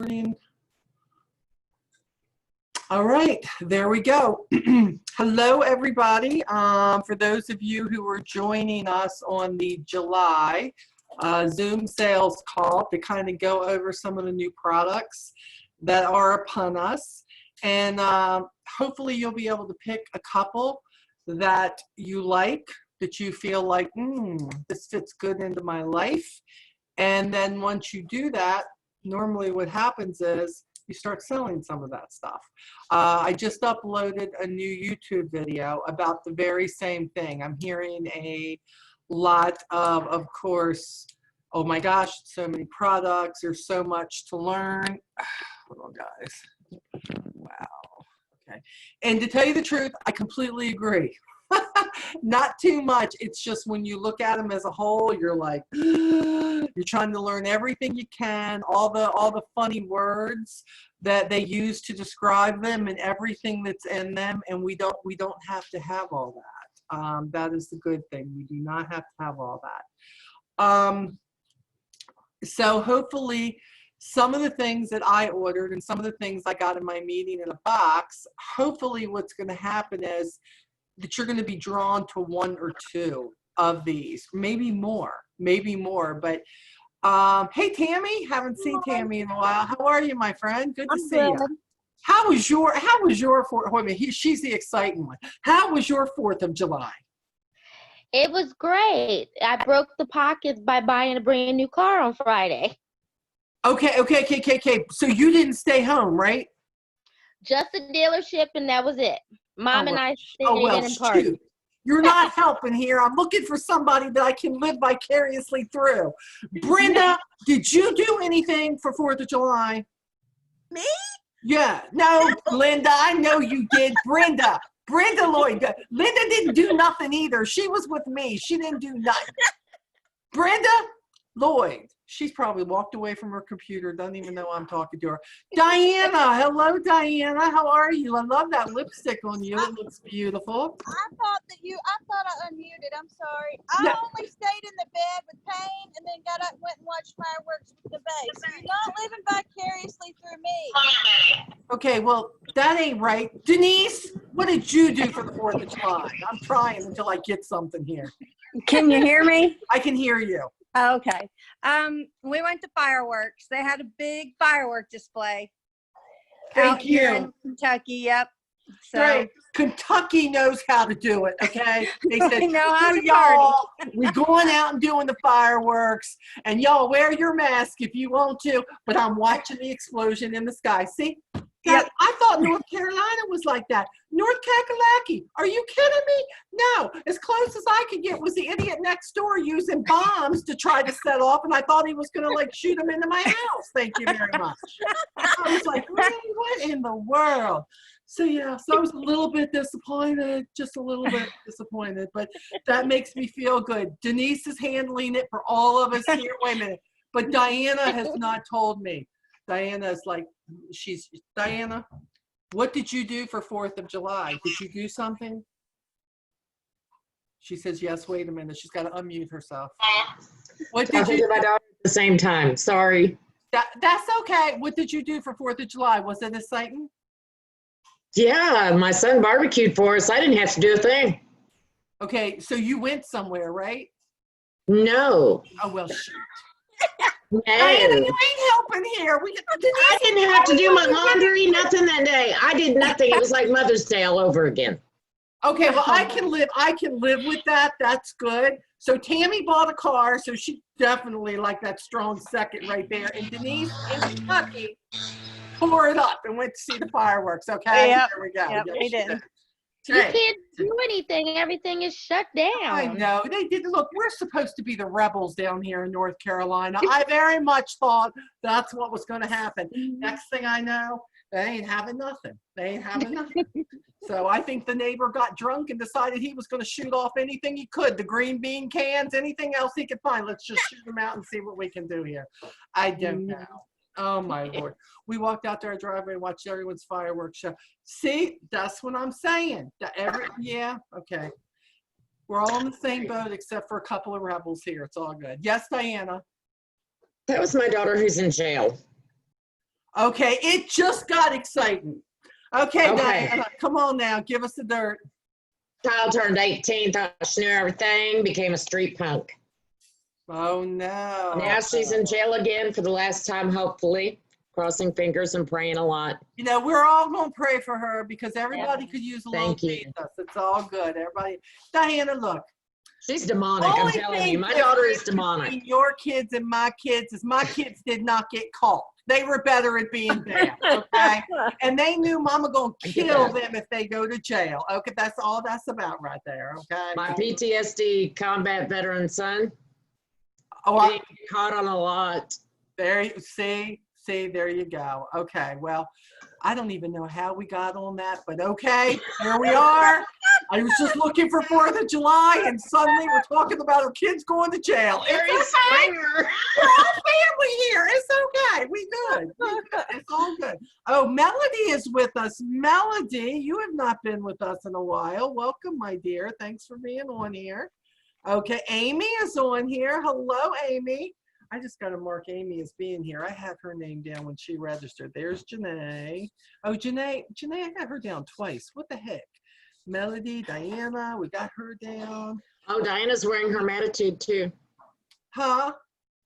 Morning. All right, there we go. Hello, everybody. For those of you who are joining us on the July Zoom sales call to kind of go over some of the new products that are upon us. And hopefully you'll be able to pick a couple that you like, that you feel like, this fits good into my life. And then once you do that, normally what happens is you start selling some of that stuff. I just uploaded a new YouTube video about the very same thing. I'm hearing a lot of course, oh my gosh, so many products, there's so much to learn. Hold on, guys. Wow. Okay. And to tell you the truth, I completely agree. Not too much. It's just when you look at them as a whole, you're like, you're trying to learn everything you can, all the funny words that they use to describe them and everything that's in them, and we don't have to have all that. That is the good thing. We do not have to have all that. So hopefully some of the things that I ordered and some of the things I got in my meeting in a box, hopefully what's going to happen is that you're going to be drawn to one or two of these, maybe more, but hey Tammy, haven't seen Tammy in a while. How are you, my friend? Good to see you. How was your 4th? Wait a minute, she's the exciting one. How was your 4th of July? It was great. I broke the pockets by buying a brand new car on Friday. Okay. So you didn't stay home, right? Just a dealership, and that was it. Mom and I stayed in and partied. Shoot. You're not helping here. I'm looking for somebody that I can live vicariously through. Brenda, did you do anything for 4th of July? Me? Yeah. No, Linda, I know you did. Brenda Lloyd. Linda didn't do nothing either. She was with me. She didn't do nothing. Brenda Lloyd. She's probably walked away from her computer, doesn't even know I'm talking to her. Diana, hello, Diana. How are you? I love that lipstick on you. It looks beautiful. I thought I unmuted. I'm sorry. I only stayed in the bed with pain and then got up and went and watched fireworks with the base. You're not living vicariously through me. Okay, well, that ain't right. Denise, what did you do for the 4th of July? I'm trying until I get something here. Can you hear me? I can hear you. Okay. We went to fireworks. They had a big firework display. Thank you. Here in Kentucky, yep. So great. Kentucky knows how to do it, okay? They said, know how to y'all, we're going out and doing the fireworks, and y'all wear your mask if you want to, but I'm watching the explosion in the sky. See? Yep. I thought North Carolina was like that. North Kakalaki, are you kidding me? No, as close as I could get was the idiot next door using bombs to try to set off, and I thought he was going to like shoot them into my house. Thank you very much. I was like, really? What in the world? So yeah, so I was a little bit disappointed, just a little bit disappointed, but that makes me feel good. Denise is handling it for all of us here. Wait a minute, but Diana has not told me. Diana is like, Diana, what did you do for 4th of July? Did you do something? She says, yes, wait a minute. She's got to unmute herself. What did you do? My daughter at the same time. Sorry. That's okay. What did you do for 4th of July? Was it exciting? Yeah, my son barbecued for us. I didn't have to do a thing. Okay, so you went somewhere, right? No. Oh, well, shoot. No. Diana, you ain't helping here. I didn't have to do my laundry, nothing that day. I did nothing. It was like Mother's Day all over again. Okay, well, I can live with that. That's good. So Tammy bought a car, so she definitely like that strong second right there. And Denise in Kentucky tore it up and went to see the fireworks. Okay, Yep. there we go. Yep, we did. You can't do anything. Everything is shut down. I know. They didn't. Look, we're supposed to be the rebels down here in North Carolina. I very much thought that's what was going to happen. Next thing I know, they ain't having nothing. They ain't having nothing. So I think the neighbor got drunk and decided he was going to shoot off anything he could. The green bean cans, anything else he could find. Let's just shoot them out and see what we can do here. I don't know. Oh my Lord. We walked out to our driveway and watched everyone's fireworks show. See, that's what I'm saying. Yeah, okay. We're all in the same boat except for a couple of rebels here. It's all good. Yes, Diana. That was my daughter who's in jail. Okay, it just got exciting. Okay, Okay. Diana, come on now, give us the dirt. Child turned 18, thought she knew everything, became a street punk. Oh no. Now she's in jail again for the last time, hopefully. Crossing fingers and praying a lot. You know, we're all gonna pray for her because everybody could use a little Thank you. Jesus. It's all good. Everybody, Diana, look. She's demonic, I'm Only telling thing you. My daughter is different demonic. between your kids and my kids is my kids did not get caught. They were better at being bad, okay? And they knew mama gonna I get kill that. them if they go to jail. Okay, that's all that's about right there, okay? My PTSD combat veteran son, Oh, getting caught on a lot. there you see, there you go. Okay, well, I don't even know how we got on that, but okay, here we are. I was just looking for 4th of July, and suddenly we're talking about our kids going to jail. Larry It's okay. Springer. We're all family here. It's okay. We good. It's all good. Oh, Melody is with us. Melody, you have not been with us in a while. Welcome, my dear. Thanks for being on here. Okay, Amy is on here. Hello, Amy. I just got to mark Amy as being here. I have her name down when she registered. There's Janae. Oh, Janae, I got her down twice. What the heck? Melody, Diana, we got her down. Oh, Diana's wearing her Matitude too. Huh?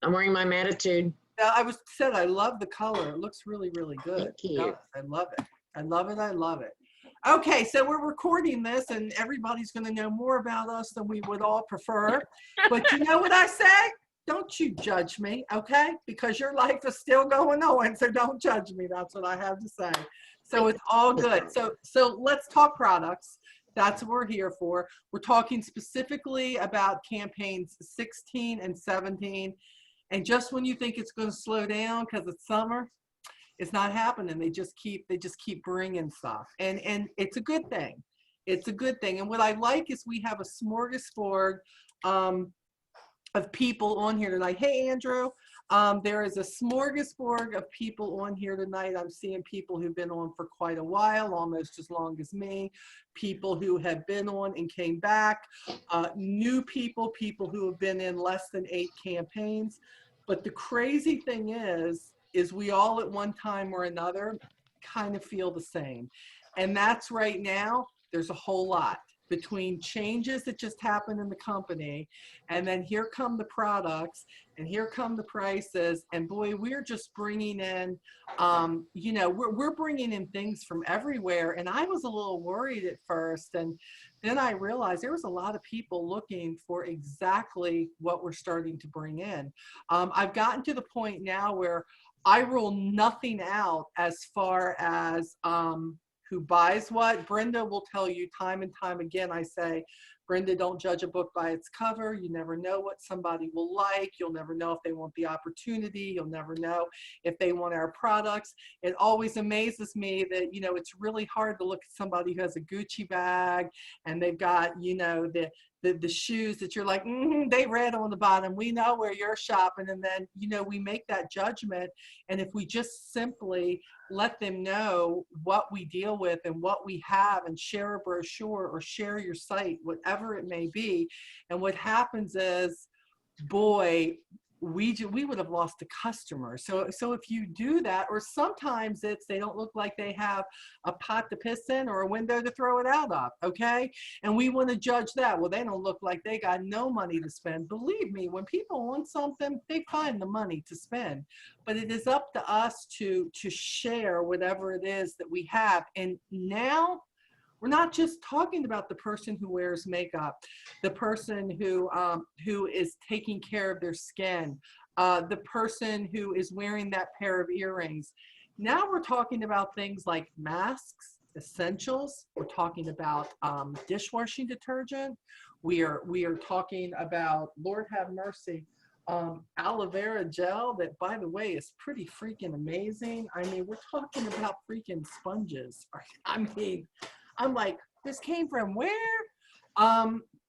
I'm wearing my Matitude. I said I love the color. It looks really, really good. Thank you. It does. I love it. I love it. I love it. Okay, so we're recording this, and everybody's going to know more about us than we would all prefer. But you know what I say? Don't you judge me, okay? Because your life is still going on, so don't judge me. That's what I have to say. So it's all good. So let's talk products. That's what we're here for. We're talking specifically about campaigns 16 and 17. And just when you think it's going to slow down because it's summer, it's not happening. They just keep bringing stuff. And it's a good thing. It's a good thing. And what I like is we have a smorgasbord of people on here tonight. Hey, Andrew. There is a smorgasbord of people on here tonight. I'm seeing people who've been on for quite a while, almost as long as me, people who have been on and came back, new people who have been in less than 8 campaigns. But the crazy thing is we all at one time or another kind of feel the same. And that's right now, there's a whole lot. Between changes that just happened in the company, and then here come the products, and here come the prices, and boy, we're just bringing in, you know, we're bringing in things from everywhere. And I was a little worried at first, and then I realized there was a lot of people looking for exactly what we're starting to bring in. I've gotten to the point now where I rule nothing out as far as who buys what. Brenda will tell you time and time again, I say, Brenda, don't judge a book by its cover. You never know what somebody will like. You'll never know if they want the opportunity. You'll never know if they want our products. It always amazes me that, you know, it's really hard to look at somebody who has a Gucci bag and they've got, you know, the shoes that you're like, they read on the bottom. We know where you're shopping. And then, you know, we make that judgment. And if we just simply let them know what we deal with and what we have, and share a brochure or share your site, whatever it may be. And what happens is, boy, we would have lost a customer. So if you do that, or sometimes it's they don't look like they have a pot to piss in or a window to throw it out of, okay? And we want to judge that. Well, they don't look like they got no money to spend. Believe me, when people want something, they find the money to spend. But it is up to us to share whatever it is that we have. And now, we're not just talking about the person who wears makeup, the person who is taking care of their skin, the person who is wearing that pair of earrings. Now we're talking about things like masks, essentials. We're talking about dishwashing detergent. We are talking about, Lord have mercy, aloe vera gel that, by the way, is pretty freaking amazing. I mean, we're talking about freaking sponges. I mean, I'm like, this came from where?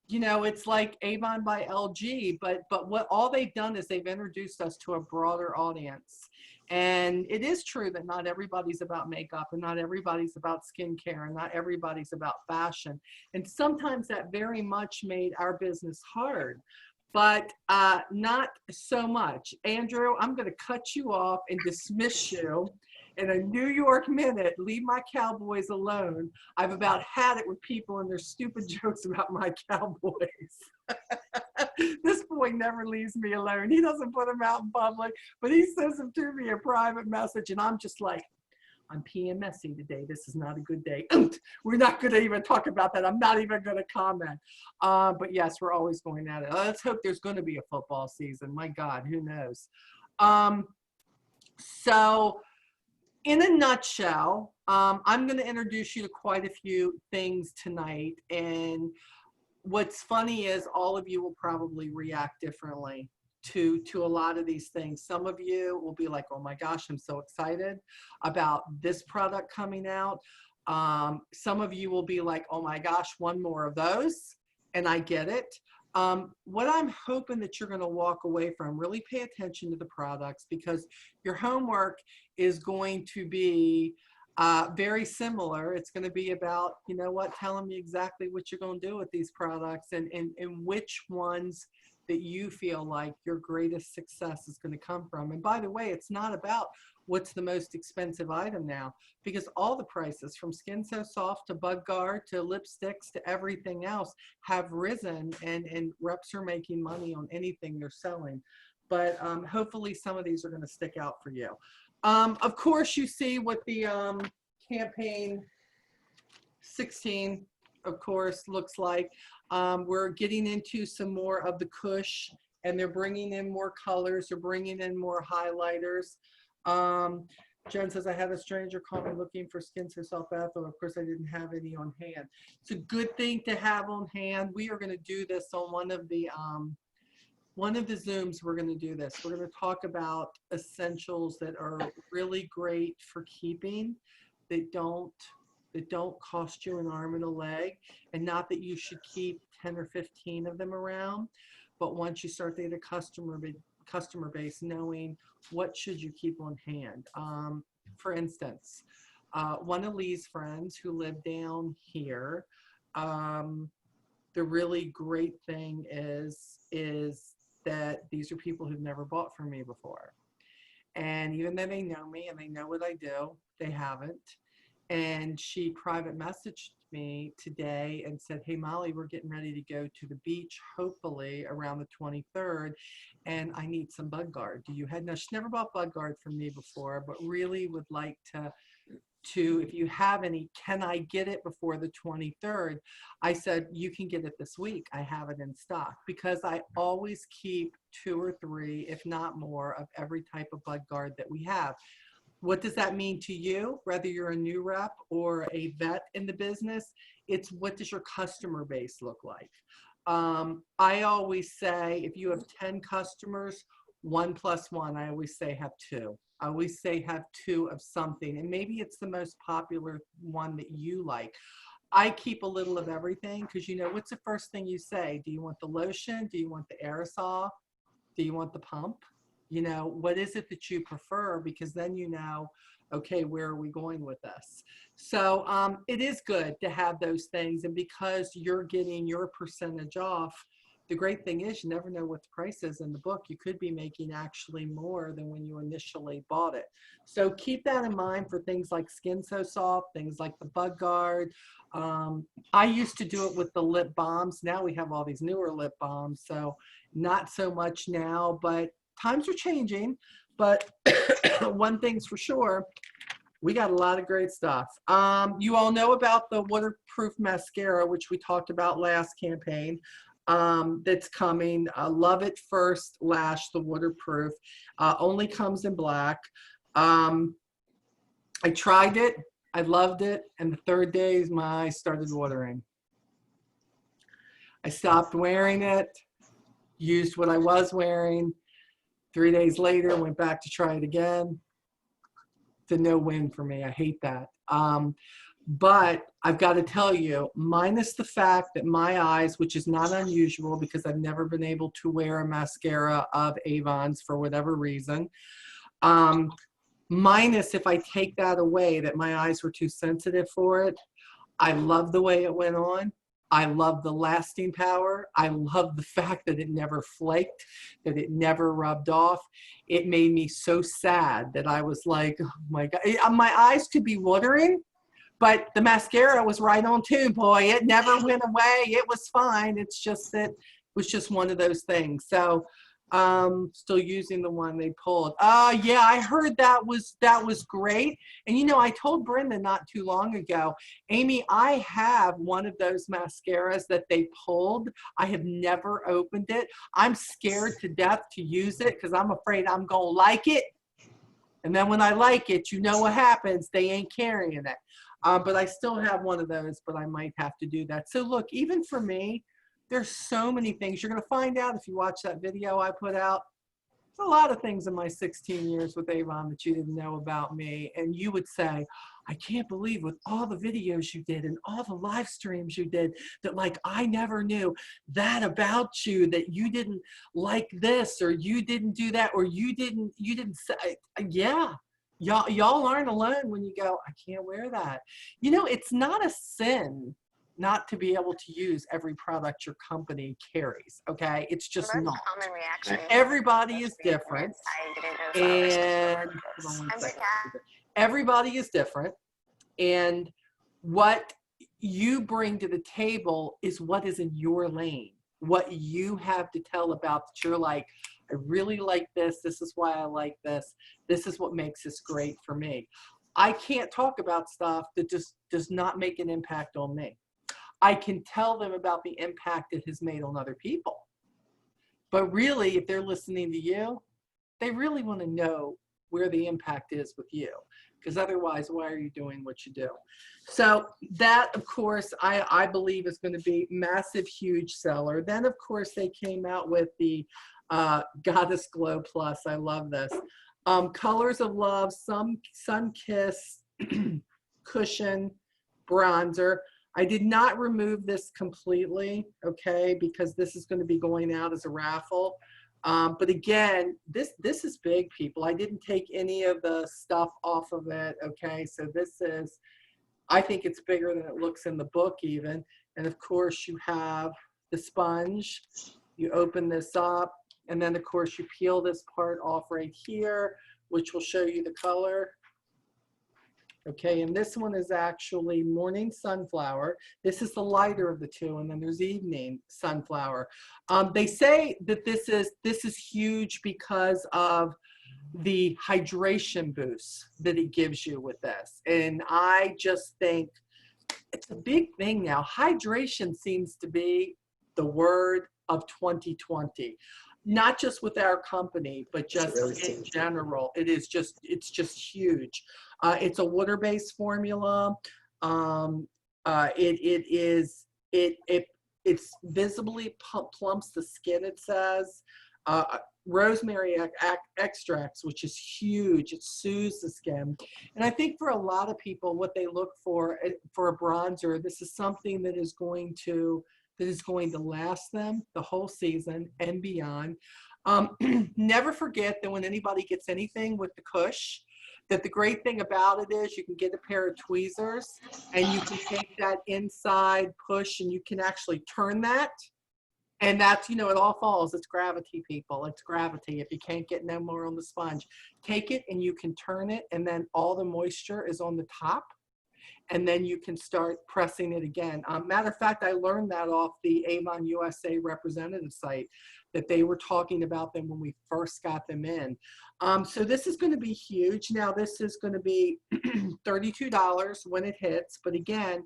You know, it's like Avon by LG, but what all they've done is they've introduced us to a broader audience. And it is true that not everybody's about makeup, and not everybody's about skincare, and not everybody's about fashion. And sometimes that very much made our business hard, but not so much. Andrew, I'm going to cut you off and dismiss you. in a New York minute, leave my Cowboys alone. I've about had it with people and their stupid jokes about my Cowboys. This boy never leaves me alone. He doesn't put them out in public, but he sends them to me a private message, and I'm just like, I'm PMSing today. This is not a good day. We're not going to even talk about that. I'm not even going to comment. But yes, we're always going at it. Let's hope there's going to be a football season. My God, who knows? So in a nutshell, I'm going to introduce you to quite a few things tonight. And what's funny is all of you will probably react differently to a lot of these things. Some of you will be like, oh my gosh, I'm so excited about this product coming out. Some of you will be like, oh my gosh, one more of those, and I get it. What I'm hoping that you're going to walk away from, really pay attention to the products, because your homework is going to be very similar. It's going to be about, you know what, telling me exactly what you're going to do with these products, and which ones that you feel like your greatest success is going to come from. And by the way, it's not about what's the most expensive item now, because all the prices from Skin So Soft to Bug Guard to lipsticks to everything else have risen, and reps are making money on anything they're selling. But hopefully some of these are going to stick out for you. Of course, you see what the campaign 16, of course, looks like. We're getting into some more of the Kush, and they're bringing in more colors. They're bringing in more highlighters. Jen says, I had a stranger call me looking for Skin So Soft bath oil. Of course, I didn't have any on hand. It's a good thing to have on hand. We are going to do this on one of the Zooms. We're going to do this. We're going to talk about essentials that are really great for keeping, that don't cost you an arm and a leg, and not that you should keep 10 or 15 of them around, but once you start to get a customer base, knowing what should you keep on hand. For instance, one of Lee's friends who live down here, the really great thing is that these are people who've never bought from me before. And even though they know me and they know what I do, they haven't. And she private messaged me today and said, hey, Molly, we're getting ready to go to the beach, hopefully around the 23rd, and I need some Bug Guard. Do you have, now she's never bought Bug Guard from me before, but really would like to, if you have any, can I get it before the 23rd? I said, you can get it this week. I have it in stock, because I always keep 2 or 3, if not more, of every type of Bug Guard that we have. What does that mean to you? Whether you're a new rep or a vet in the business, it's what does your customer base look like? I always say, if you have 10 customers, 1 + 1, I always say have 2. I always say have 2 of something, and maybe it's the most popular one that you like. I keep a little of everything, because you know, what's the first thing you say? Do you want the lotion? Do you want the aerosol? Do you want the pump? You know, what is it that you prefer? Because then you know, okay, where are we going with this? So it is good to have those things. And because you're getting your percentage off, the great thing is you never know what the price is in the book. You could be making actually more than when you initially bought it. So keep that in mind for things like Skin So Soft, things like the Bug Guard. I used to do it with the lip balms. Now we have all these newer lip balms, so not so much now, but times are changing. But one thing's for sure, we got a lot of great stuff. You all know about the waterproof mascara, which we talked about last campaign. That's coming. Love It First Lash, the waterproof, only comes in black. I tried it, I loved it, and the 3rd day my eyes started watering. I stopped wearing it, used what I was wearing. 3 days later, went back to try it again. It's a no-win for me. I hate that. But I've got to tell you, minus the fact that my eyes, which is not unusual because I've never been able to wear a mascara of Avon's for whatever reason, minus if I take that away, that my eyes were too sensitive for it, I love the way it went on. I love the lasting power. I love the fact that it never flaked, that it never rubbed off. It made me so sad that I was like, oh my God, my eyes could be watering, but the mascara was right on too, boy. It never went away. It was fine. It's just that it was just one of those things. So still using the one they pulled. Yeah, I heard that was great. And you know, I told Brenda not too long ago, Amy, I have one of those mascaras that they pulled. I have never opened it. I'm scared to death to use it because I'm afraid I'm gonna like it. And then when I like it, you know what happens? They ain't carrying it. But I still have one of those, but I might have to do that. So look, even for me, there's so many things you're going to find out if you watch that video I put out. There's a lot of things in my 16 years with Avon that you didn't know about me. And you would say, I can't believe with all the videos you did and all the live streams you did that like I never knew that about you, that you didn't like this or you didn't do that or you didn't say, yeah. Y'all aren't alone when you go, I can't wear that. You know, it's not a sin not to be able to use every product your company carries, okay? It's just not. Everybody is different. And hold on one second. Everybody is different. And what you bring to the table is what is in your lane, what you have to tell about that you're like, I really like this. This is why I like this. This is what makes this great for me. I can't talk about stuff that just does not make an impact on me. I can tell them about the impact it has made on other people. But really, if they're listening to you, they really want to know where the impact is with you. Because otherwise, why are you doing what you do? So that, of course, I believe is going to be massive, huge seller. Then, of course, they came out with the Goddess Glow Plus. I love this. Colors of Love, Sun Kiss, Cushion, Bronzer. I did not remove this completely, okay, because this is going to be going out as a raffle. But again, this is big, people. I didn't take any of the stuff off of it, okay? So this is, I think it's bigger than it looks in the book even. And of course, you have the sponge. You open this up, and then of course you peel this part off right here, which will show you the color. Okay, and this one is actually Morning Sunflower. This is the lighter of the two, and then there's Evening Sunflower. They say that this is huge because of the hydration boost that it gives you with this. And I just think it's a big thing now. Hydration seems to be the word of 2020. Not just with our company, but just in general. It's just huge. It's a water-based formula. It's visibly plumps the skin, it says. Rosemary extracts, which is huge. It soothes the skin. And I think for a lot of people, what they look for a bronzer, this is something that is going to last them the whole season and beyond. Never forget that when anybody gets anything with the Cush, that the great thing about it is you can get a pair of tweezers and you can take that inside push and you can actually turn that. And that's, you know, it all falls. It's gravity, people. It's gravity. If you can't get no more on the sponge, take it and you can turn it, and then all the moisture is on the top. And then you can start pressing it again. Matter of fact, I learned that off the Avon USA representative site, that they were talking about them when we first got them in. So this is going to be huge. Now this is going to be $32 when it hits. But again,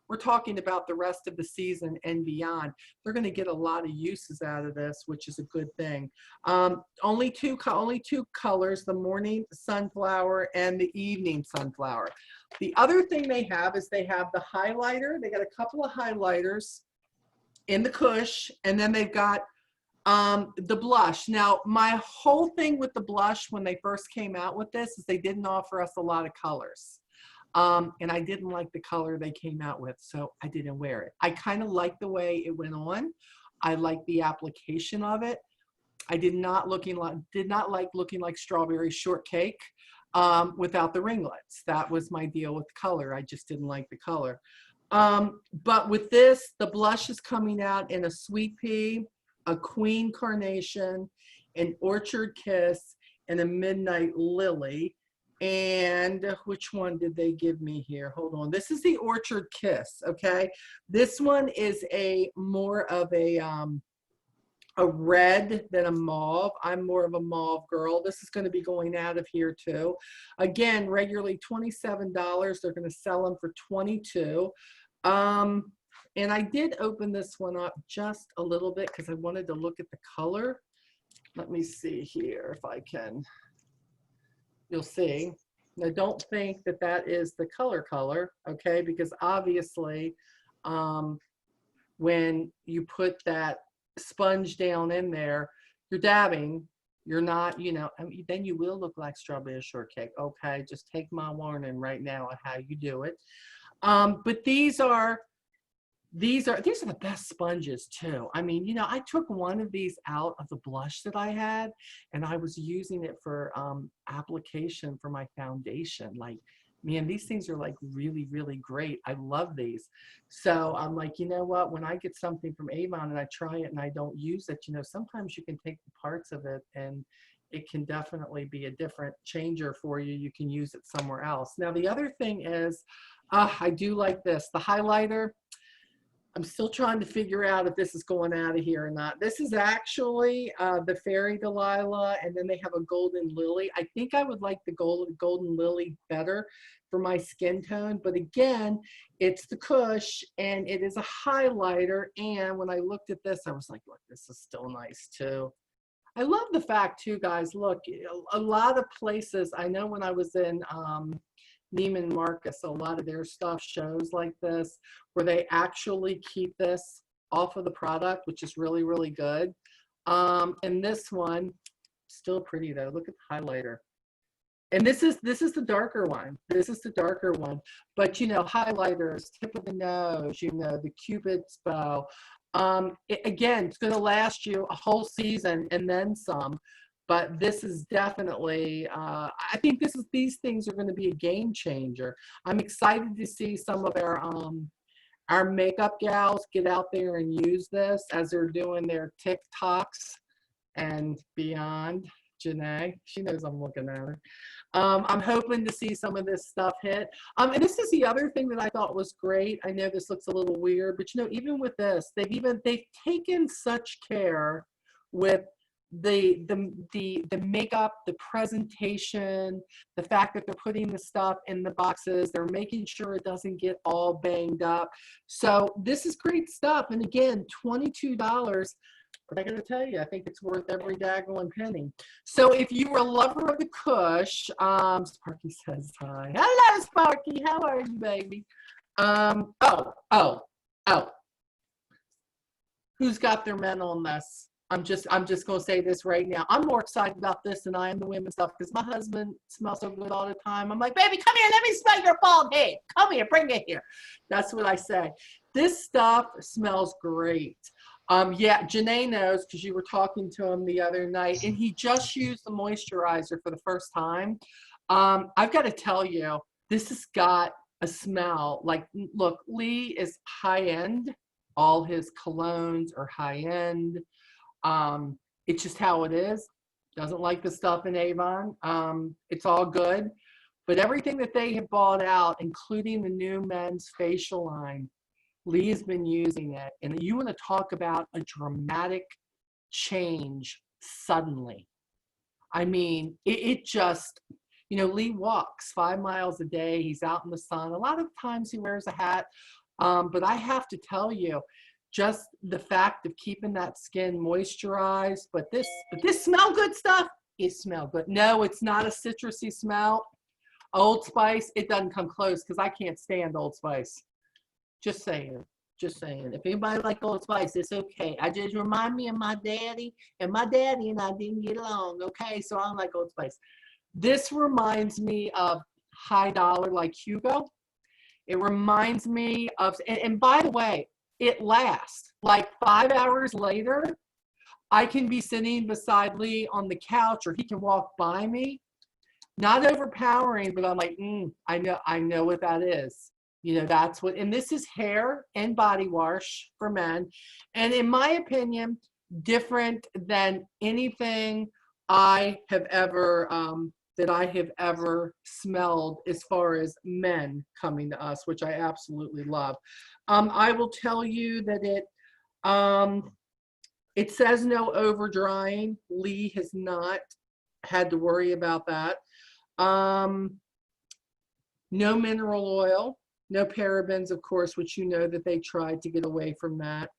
we're talking about the rest of the season and beyond. They're going to get a lot of uses out of this, which is a good thing. Only two colors, the Morning Sunflower and the Evening Sunflower. The other thing they have is they have the highlighter. They got a couple of highlighters in the Cush, and then they've got the blush. Now, my whole thing with the blush when they first came out with this is they didn't offer us a lot of colors. And I didn't like the color they came out with, so I didn't wear it. I kind of liked the way it went on. I liked the application of it. I did not like looking like strawberry shortcake without the ringlets. That was my deal with the color. I just didn't like the color. But with this, the blush is coming out in a sweet pea, a queen carnation, an orchard kiss, and a midnight lily. And which one did they give me here? Hold on. This is the orchard kiss. Okay. This one is a more of a red than a mauve. I'm more of a mauve girl. This is going to be going out of here too. Again, regularly $27. They're going to sell them for $22. And I did open this one up just a little bit because I wanted to look at the color. Let me see here if I can. You'll see. Now, don't think that that is the color, okay? Because obviously, when you put that sponge down in there, you're dabbing. You're not, you know, I mean, then you will look like strawberry shortcake. Okay, just take my warning right now on how you do it. But these are the best sponges too. I mean, you know, I took one of these out of the blush that I had, and I was using it for application for my foundation. Like, man, these things are like really, really great. I love these. So I'm like, you know what? When I get something from Avon and I try it and I don't use it, you know, sometimes you can take the parts of it and it can definitely be a different changer for you. You can use it somewhere else. Now, the other thing is, I do like this, the highlighter. I'm still trying to figure out if this is going out of here or not. This is actually the Fairy Delilah, and then they have a Golden Lily. I think I would like the Golden Lily better for my skin tone, but again, it's the Kush, and it is a highlighter, and when I looked at this, I was like, look, this is still nice too. I love the fact too, guys, look, a lot of places, I know when I was in Neiman Marcus, a lot of their stuff shows like this where they actually keep this off of the product, which is really, really good. And this one, still pretty though. Look at the highlighter. And this is the darker one. This is the darker one. But you know, highlighters, tip of the nose, you know, the Cupid's bow. Again, it's going to last you a whole season and then some. But this is definitely, I think these things are going to be a game changer. I'm excited to see some of our makeup gals get out there and use this as they're doing their TikToks and beyond. Janae, she knows I'm looking at her. I'm hoping to see some of this stuff hit. And this is the other thing that I thought was great. I know this looks a little weird, but you know, even with this, they've taken such care with the makeup, the presentation, the fact that they're putting the stuff in the boxes, they're making sure it doesn't get all banged up. So this is great stuff. And again, $22. But I gotta tell you, I think it's worth every daggone penny. So if you were a lover of the Kush, Sparky says hi. Hello, Sparky. How are you, baby? Who's got their men on this? I'm just gonna say this right now. I'm more excited about this than I am the women's stuff because my husband smells so good all the time. I'm like, baby, come here, let me smell your bald head. Come here, bring it here. That's what I say. This stuff smells great. Yeah, Janae knows because you were talking to him the other night, and he just used the moisturizer for the first time. I've got to tell you, this has got a smell like, look, Lee is high end. All his colognes are high end. It's just how it is. Doesn't like the stuff in Avon. It's all good. But everything that they have bought out, including the new men's facial line, Lee has been using it. And you want to talk about a dramatic change suddenly. I mean, it just, you know, Lee walks 5 miles a day. He's out in the sun. A lot of times he wears a hat. But I have to tell you, just the fact of keeping that skin moisturized, but this smell good stuff, it smell good. No, it's not a citrusy smell. Old Spice, it doesn't come close because I can't stand Old Spice. Just saying. Just saying. If anybody like Old Spice, it's okay. I just remind me of my daddy, and my daddy and I didn't get along, okay? So I don't like Old Spice. This reminds me of high dollar like Hugo. It reminds me of, and by the way, it lasts. Like 5 hours later, I can be sitting beside Lee on the couch, or he can walk by me. Not overpowering, but I'm like, I know what that is. You know, that's what, and this is hair and body wash for men. And in my opinion, different than anything I have ever, that I have ever smelled as far as men coming to us, which I absolutely love. I will tell you that it says no over drying. Lee has not had to worry about that. No mineral oil, no parabens, of course, which you know that they tried to get away from that.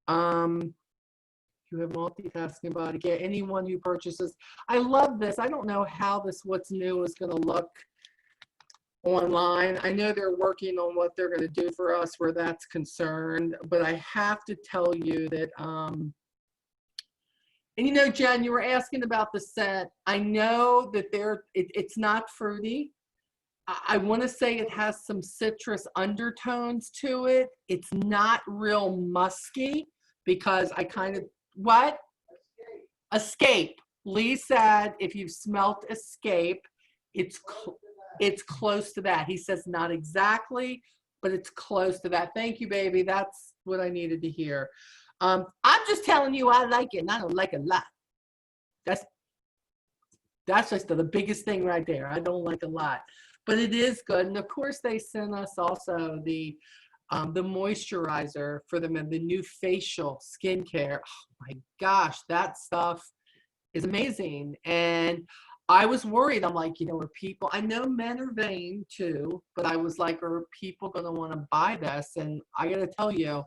You have multitasking body care. Anyone who purchases, I love this. I don't know how this what's new is going to look online. I know they're working on what they're going to do for us where that's concerned, but I have to tell you that, and you know, Jen, you were asking about the scent. I know that it's not fruity. I want to say it has some citrus undertones to it. It's not real musky because I kind of, what? Escape. Lee said if you've smelt Escape, it's close to that. He says not exactly, but it's close to that. Thank you, baby. That's what I needed to hear. I'm just telling you I like it, and I don't like it a lot. That's just the biggest thing right there. I don't like a lot, but it is good. And of course, they sent us also the moisturizer for the men, the new facial skincare. Oh my gosh, that stuff is amazing. And I was worried. I'm like, you know, are people, I know men are vain too, but I was like, are people going to want to buy this? And I got to tell you,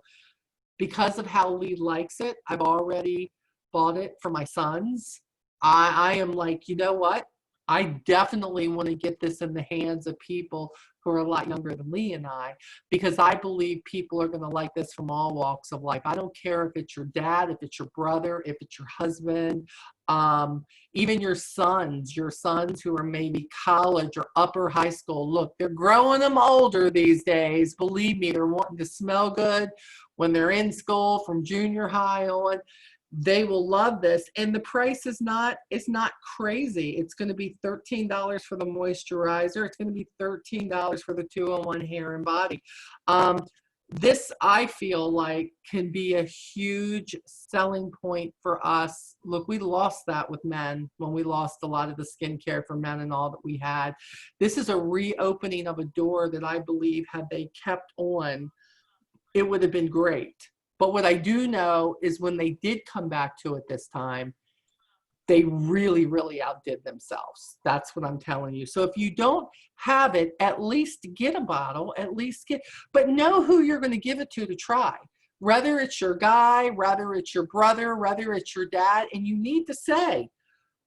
because of how Lee likes it, I've already bought it for my sons. I am like, you know what? I definitely want to get this in the hands of people who are a lot younger than Lee and I, because I believe people are going to like this from all walks of life. I don't care if it's your dad, if it's your brother, if it's your husband, even your sons who are maybe college or upper high school. Look, they're growing them older these days. Believe me, they're wanting to smell good when they're in school from junior high on. They will love this, and the price is not crazy. It's going to be $13 for the moisturizer. It's going to be $13 for the 2-in-1 hair and body. This I feel like can be a huge selling point for us. Look, we lost that with men when we lost a lot of the skincare for men and all that we had. This is a reopening of a door that I believe had they kept on, it would have been great. But what I do know is when they did come back to it this time, they really, really outdid themselves. That's what I'm telling you. So if you don't have it, at least get a bottle, but know who you're going to give it to try. Whether it's your guy, whether it's your brother, whether it's your dad, and you need to say,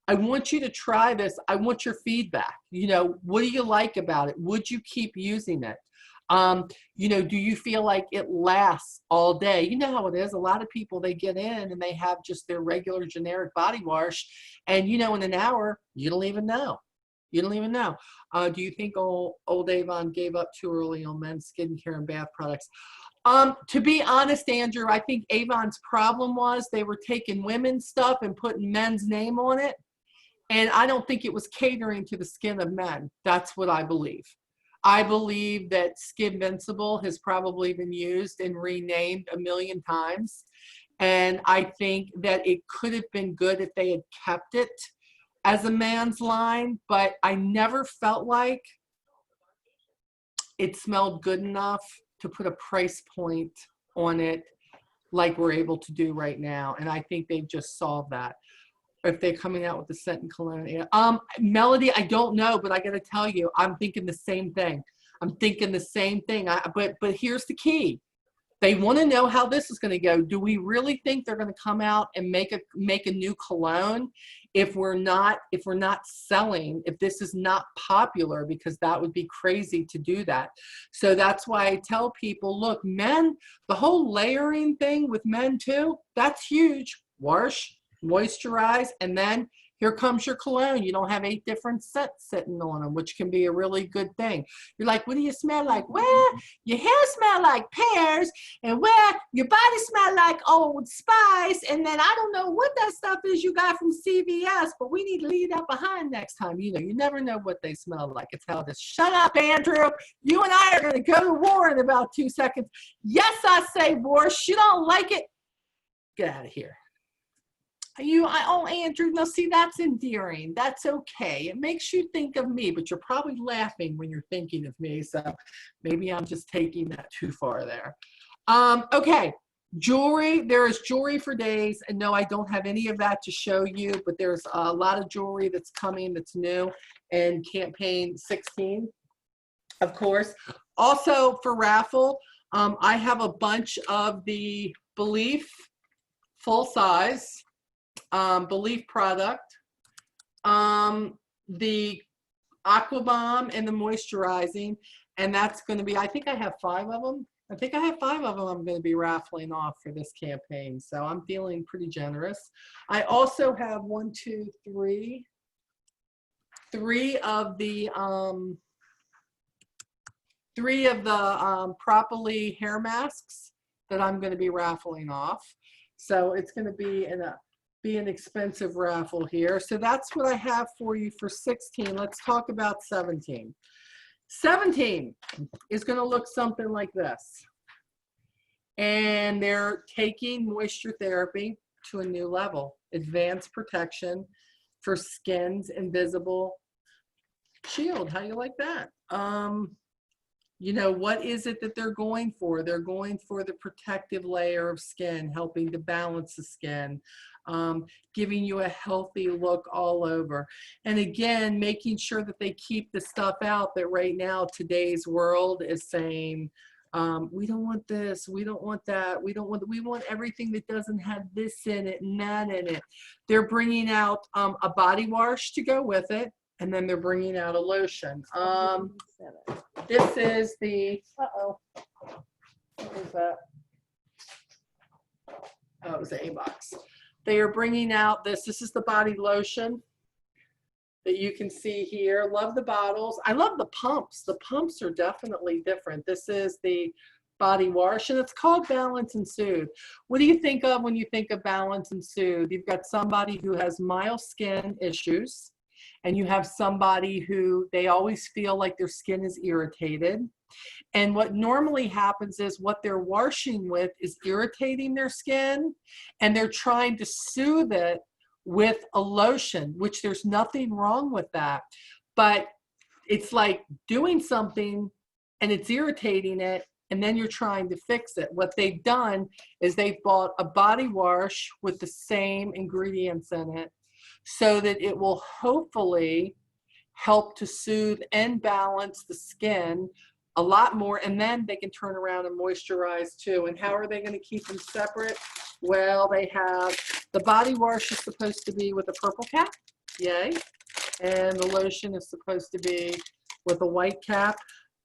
I want you to try this. I want your feedback. You know, what do you like about it? Would you keep using it? You know, do you feel like it lasts all day? You know how it is. A lot of people, they get in and they have just their regular generic body wash. And, you know, in an hour, you don't even know. You don't even know. Do you think old Avon gave up too early on men's skincare and bath products? To be honest, Andrew, I think Avon's problem was they were taking women's stuff and putting men's name on it. And I don't think it was catering to the skin of men. That's what I believe. I believe that Skinvincible has probably been used and renamed a million times. And I think that it could have been good if they had kept it as a man's line, but I never felt like it smelled good enough to put a price point on it like we're able to do right now. And I think they've just solved that. If they're coming out with the scent and cologne. Melody, I don't know, but I got to tell you, I'm thinking the same thing. I'm thinking the same thing. But here's the key. They want to know how this is going to go. Do we really think they're going to come out and make a new cologne if we're not selling, if this is not popular, because that would be crazy to do that. So that's why I tell people, look, men, the whole layering thing with men too, that's huge. Wash, moisturize, and then Here comes your cologne. You don't have 8 different scents sitting on them, which can be a really good thing. You're like, what do you smell like? Well, your hair smell like pears, and well, your body smell like Old Spice, and then I don't know what that stuff is you got from CVS, but we need to leave that behind next time. You know, you never know what they smell like. It's how this. Shut up, Andrew. You and I are going to go to war in about 2 seconds. Yes, I say Boris. You don't like it? Get out of here. Oh, Andrew, no, see, that's endearing. That's okay. It makes you think of me, but you're probably laughing when you're thinking of me. So maybe I'm just taking that too far there. Okay, jewelry. There is jewelry for days. And no, I don't have any of that to show you, but there's a lot of jewelry that's coming that's new and campaign 16, of course. Also for raffle, I have a bunch of the Belief full size Belief product, the Aqua Bomb and the moisturizing, and that's going to be, I think I have 5 of them. I think I have 5 of them I'm going to be raffling off for this campaign, so I'm feeling pretty generous. I also have 3 of the Properly hair masks that I'm going to be raffling off. So it's going to be an expensive raffle here. So that's what I have for you for 16. Let's talk about 17. 17 is going to look something like this. And they're taking moisture therapy to a new level. Advanced protection for skin's invisible shield. How do you like that? You know, what is it that they're going for? They're going for the protective layer of skin, helping to balance the skin, giving you a healthy look all over. And again, making sure that they keep the stuff out that right now today's world is saying, we don't want this, we don't want that, we want everything that doesn't have this in it and that in it. They're bringing out a body wash to go with it. And then they're bringing out a lotion. This is the, what is that? Oh, it was the A-box. They are bringing out this is the body lotion that you can see here. Love the bottles. I love the pumps. The pumps are definitely different. This is the body wash, and it's called Balance and Soothe. What do you think of when you think of Balance and Soothe? You've got somebody who has mild skin issues, and you have somebody who they always feel like their skin is irritated. And what normally happens is what they're washing with is irritating their skin, and they're trying to soothe it with a lotion, which there's nothing wrong with that. But it's like doing something and it's irritating it, and then you're trying to fix it. What they've done is they've bought a body wash with the same ingredients in it, so that it will hopefully help to soothe and balance the skin a lot more, and then they can turn around and moisturize too. And how are they going to keep them separate? Well, they have the body wash is supposed to be with a purple cap, yay, and the lotion is supposed to be with a white cap.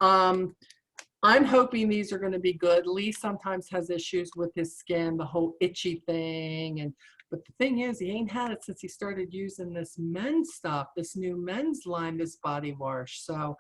I'm hoping these are going to be good. Lee sometimes has issues with his skin, the whole itchy thing, but the thing is, he ain't had it since he started using this men's stuff, this new men's line, this body wash. So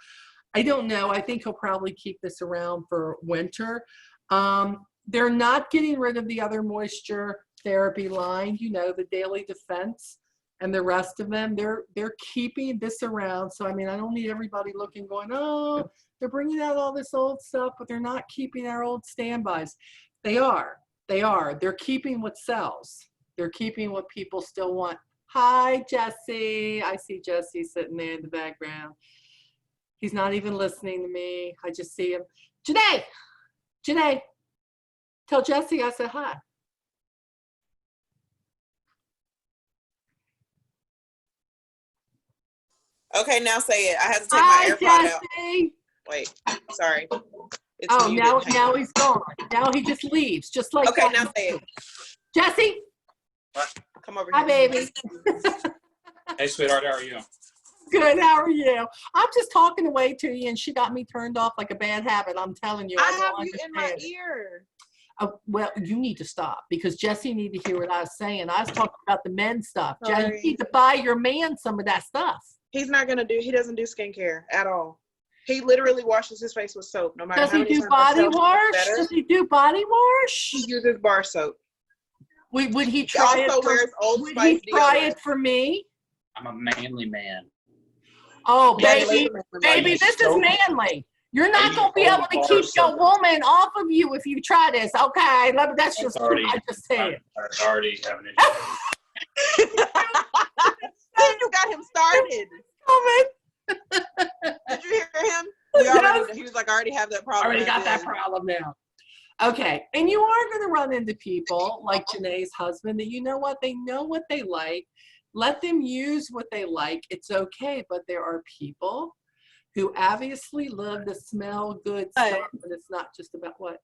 I don't know. I think he'll probably keep this around for winter. They're not getting rid of the other moisture therapy line, you know, the Daily Defense and the rest of them. They're keeping this around. So, I mean, I don't need everybody looking, going, oh, they're bringing out all this old stuff, but they're not keeping our old standbys. They are. They're keeping what sells. They're keeping what people still want. Hi, Jesse. I see Jesse sitting there in the background. He's not even listening to me. I just see him. Janae, tell Jesse I said hi. Okay, now say it. I have to take my AirPod out. Jesse. Wait, sorry. It's Oh, muted. now he's gone. Now he just leaves, just like Okay, that. now say it. Jesse. What? Come over Hi, here. baby. Hey, sweetheart, how are you? Good, how are you? I'm just talking away to you, and she got me turned off like a bad habit. I'm telling you. I don't have you in my understand it. ear. Well, you need to stop because Jesse need to hear what I was saying. I was talking about the men's stuff. Jesse, Sorry. you need to buy your man some of that stuff. He's not gonna do. He doesn't do skincare at all. He literally washes his face with soap. No matter Does how he many do times I body tell him it's wash? better, Does he do body wash? he uses bar soap. Would he He try it? also wears Old Would Spice he try deodorant. it for me? I'm a manly man. Oh, Yeah, he baby, lives in Maryland. baby, use this is soap. manly. You're I not use gonna be able to bar keep your soap. woman off of you if you try this. Okay, that's just Already, I just said. I already have an issue. See, you got him started. Did you hear him? He was like, I already have that I problem. already got as that is. problem now. Okay, and you are going to run into people like Janae's husband that you know what they like. Let them use what they like. It's okay, but there are people who obviously love to smell good stuff, and it's not just about what.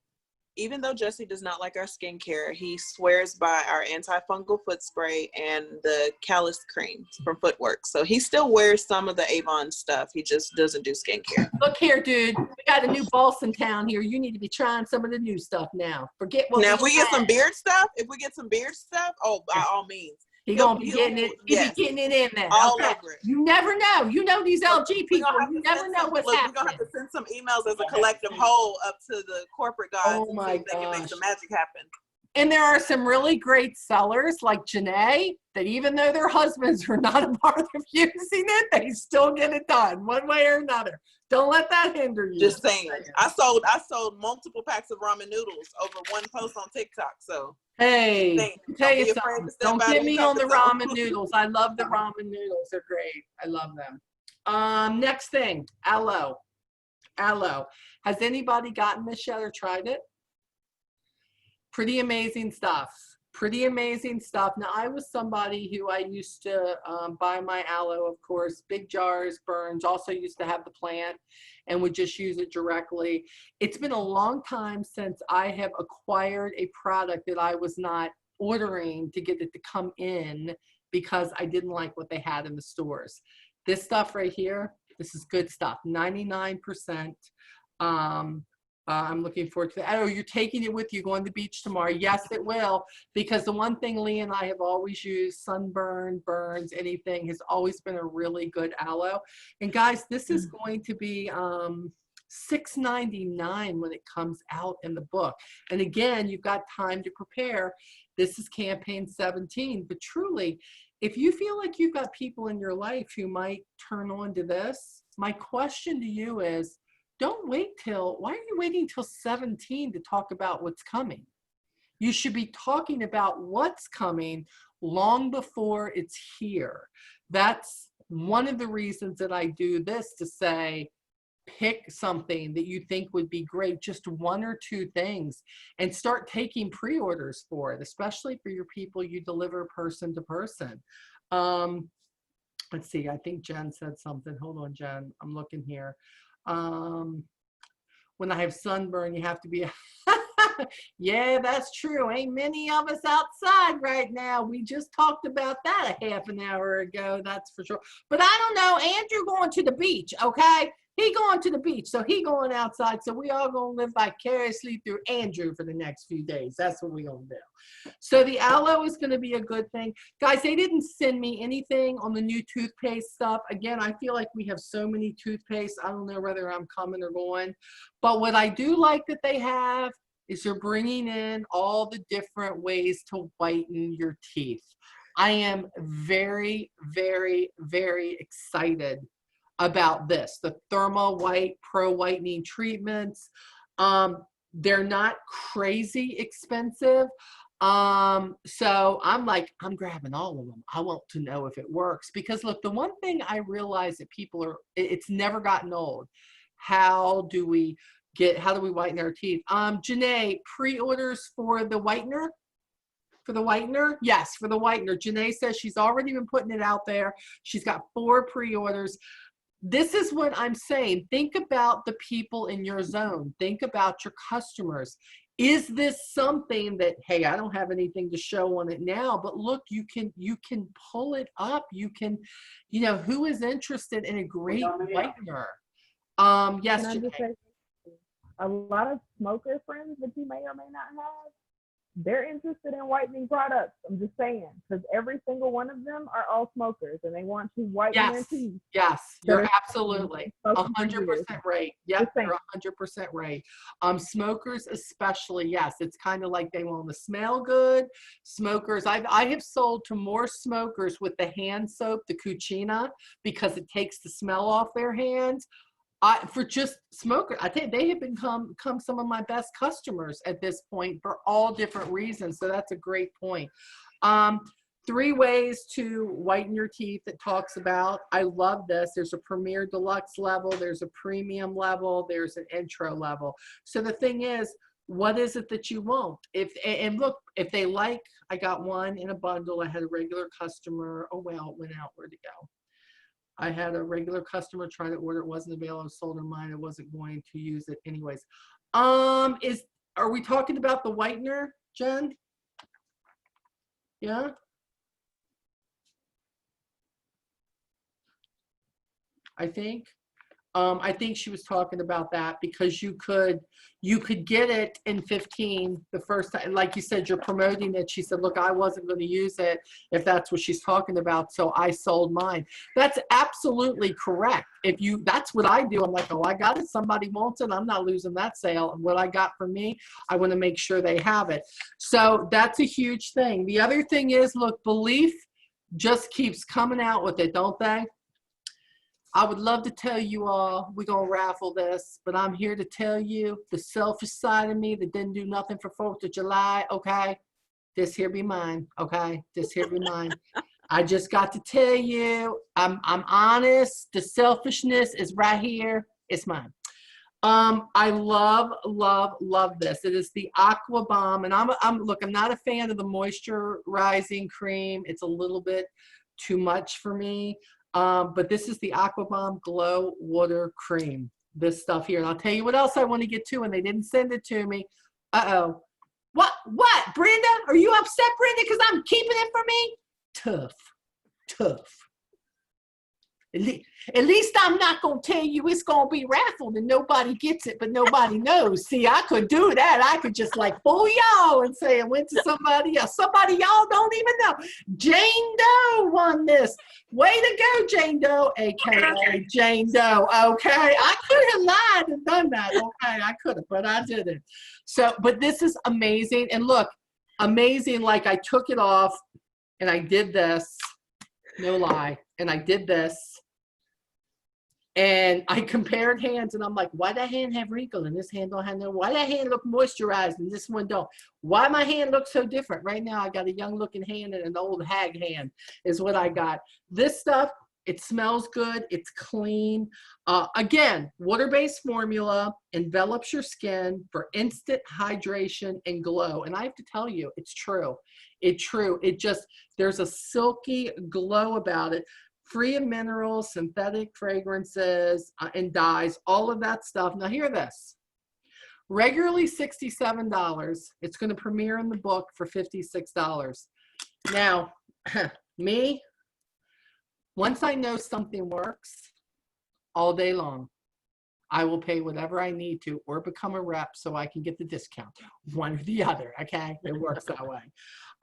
Even though Jesse does not like our skincare, he swears by our antifungal foot spray and the callus cream from Footwork. So he still wears some of the Avon stuff. He just doesn't do skincare. Look here, dude. We got a new boss in town here. You need to be trying some of the new stuff now. Forget what. Now, if we get had. some beard stuff, oh, by all means. He gonna be getting it. He yes, be getting it in there. all Okay. over it. You never know. You know these LG We people. gonna have You to never send know some- what's look, happening. We're gonna have to send some emails as a collective whole up to the corporate guys Oh and my see if they can make gosh. some magic happen. And there are some really great sellers like Janae that even though their husbands are not a part of using it, they still get it done one way or another. Don't let that hinder you. Just saying. I sold multiple packs of ramen noodles over one post on TikTok. So Hey, Thanks. let me tell Don't you be afraid something. to step Don't out get of me your on the comfort ramen noodles. I love the ramen noodles. They're great. I love them. Next thing, aloe. Aloe. Has anybody gotten this yet or tried it? Pretty amazing stuff. Pretty amazing stuff. Now, I was somebody who I used to buy my aloe, of course, big jars, burns, also used to have the plant and would just use it directly. It's been a long time since I have acquired a product that I was not ordering to get it to come in because I didn't like what they had in the stores. This stuff right here, this is good stuff, 99%. I'm looking forward to that. Oh, you're taking it with you going to the beach tomorrow. Yes, it will. Because the one thing Lee and I have always used, sunburn, burns, anything, has always been a really good aloe. And guys, this is going to be $6.99 when it comes out in the book. And again, you've got time to prepare. This is campaign 17. But truly, if you feel like you've got people in your life who might turn on to this, my question to you is, why are you waiting till 17 to talk about what's coming? You should be talking about what's coming long before it's here. That's one of the reasons that I do this, to say, pick something that you think would be great, just one or two things, and start taking pre-orders for it, especially for your people you deliver person to person. Let's see, I think Jen said something. Hold on, Jen, I'm looking here. When I have sunburn, you have to be, yeah, that's true. Ain't many of us outside right now. We just talked about that a half an hour ago, that's for sure. But I don't know, Andrew going to the beach, okay? He going to the beach, so he going outside. So we all gonna live vicariously through Andrew for the next few days. That's what we gonna do. So the aloe is gonna be a good thing. Guys, they didn't send me anything on the new toothpaste stuff. Again, I feel like we have so many toothpastes. I don't know whether I'm coming or going. But what I do like that they have is they're bringing in all the different ways to whiten your teeth. I am very, very, very excited about this. The Thermo White Pro Whitening treatments. They're not crazy expensive. So I'm grabbing all of them. I want to know if it works, because look, the one thing I realize that people are, it's never gotten old. How do we whiten our teeth? Janae, pre-orders for the whitener? For the whitener? Yes, for the whitener. Janae says she's already been putting it out there. She's got 4 pre-orders. This is what I'm saying. Think about the people in your zone. Think about your customers. Is this something that, hey, I don't have anything to show on it now, but look, you can pull it up. You can, who is interested in a great whitener? Yes, Janae. a lot of smoker friends that you may or may not have, they're interested in whitening products. I'm just saying, because every single one of them are all smokers and they want to whiten their Yes, teeth. yes, that you're are absolutely smoking for years. 100% right. Yep, Just saying. you're 100% right. Smokers especially, yes, it's kind of like they want to smell good. Smokers, I have sold to more smokers with the hand soap, the Cucina, because it takes the smell off their hands. For just smokers, I think they have become some of my best customers at this point for all different reasons. So that's a great point. 3 ways to whiten your teeth it talks about. I love this. There's a premier deluxe level, there's a premium level, there's an intro level. So the thing is, what is it that you want? And look, if they like, I got one in a bundle. I had a regular customer. Oh, well, it went out. Where'd it go? I had a regular customer try to order. It wasn't available. I sold her mine. I wasn't going to use it anyways. Are we talking about the whitener, Jen? Yeah. I think she was talking about that because you could get it in 15 the first time. Like you said, you're promoting it. She said, look, I wasn't going to use it if that's what she's talking about. So I sold mine. That's absolutely correct. That's what I do. I'm like, oh, I got it. Somebody wants it. I'm not losing that sale. And what I got for me, I want to make sure they have it. So that's a huge thing. The other thing is, look, Belief just keeps coming out with it, don't they? I would love to tell you all we're going to raffle this, but I'm here to tell you the selfish side of me that didn't do nothing for 4th of July, okay? This here be mine, okay? This here be mine. I just got to tell you, I'm honest. The selfishness is right here. It's mine. I love this. It is the Aqua Bomb, and I'm not a fan of the moisturizing cream. It's a little bit too much for me. But this is the Aqua Bomb Glow Water Cream. This stuff here. And I'll tell you what else I want to get to, and they didn't send it to me. Uh-oh. What, Brenda? Are you upset, Brenda, because I'm keeping it for me? Tough. At least I'm not going to tell you it's going to be raffled and nobody gets it, but nobody knows. See, I could do that. I could just like fool y'all and say it went to somebody else. Somebody y'all don't even know. Jane Doe won this. Way to go, Jane Doe, a.k.a. Jane Doe. Okay, I could have lied and done that. Okay, I could have, but I didn't. So, but this is amazing. And look, amazing, like I took it off and I did this. No lie. And I did this. And I compared hands and I'm like, why that hand have wrinkle and this hand don't have no? Why that hand look moisturized and this one don't? Why my hand looks so different? Right now I got a young looking hand and an old hag hand is what I got. This stuff, it smells good. It's clean. Again, water-based formula envelops your skin for instant hydration and glow. And I have to tell you, it's true. It's true. There's a silky glow about it. Free of minerals, synthetic fragrances, and dyes, all of that stuff. Now hear this. Regularly $67. It's going to premiere in the book for $56. Now, me, once I know something works, all day long, I will pay whatever I need to or become a rep so I can get the discount. One or the other, okay? It works that way.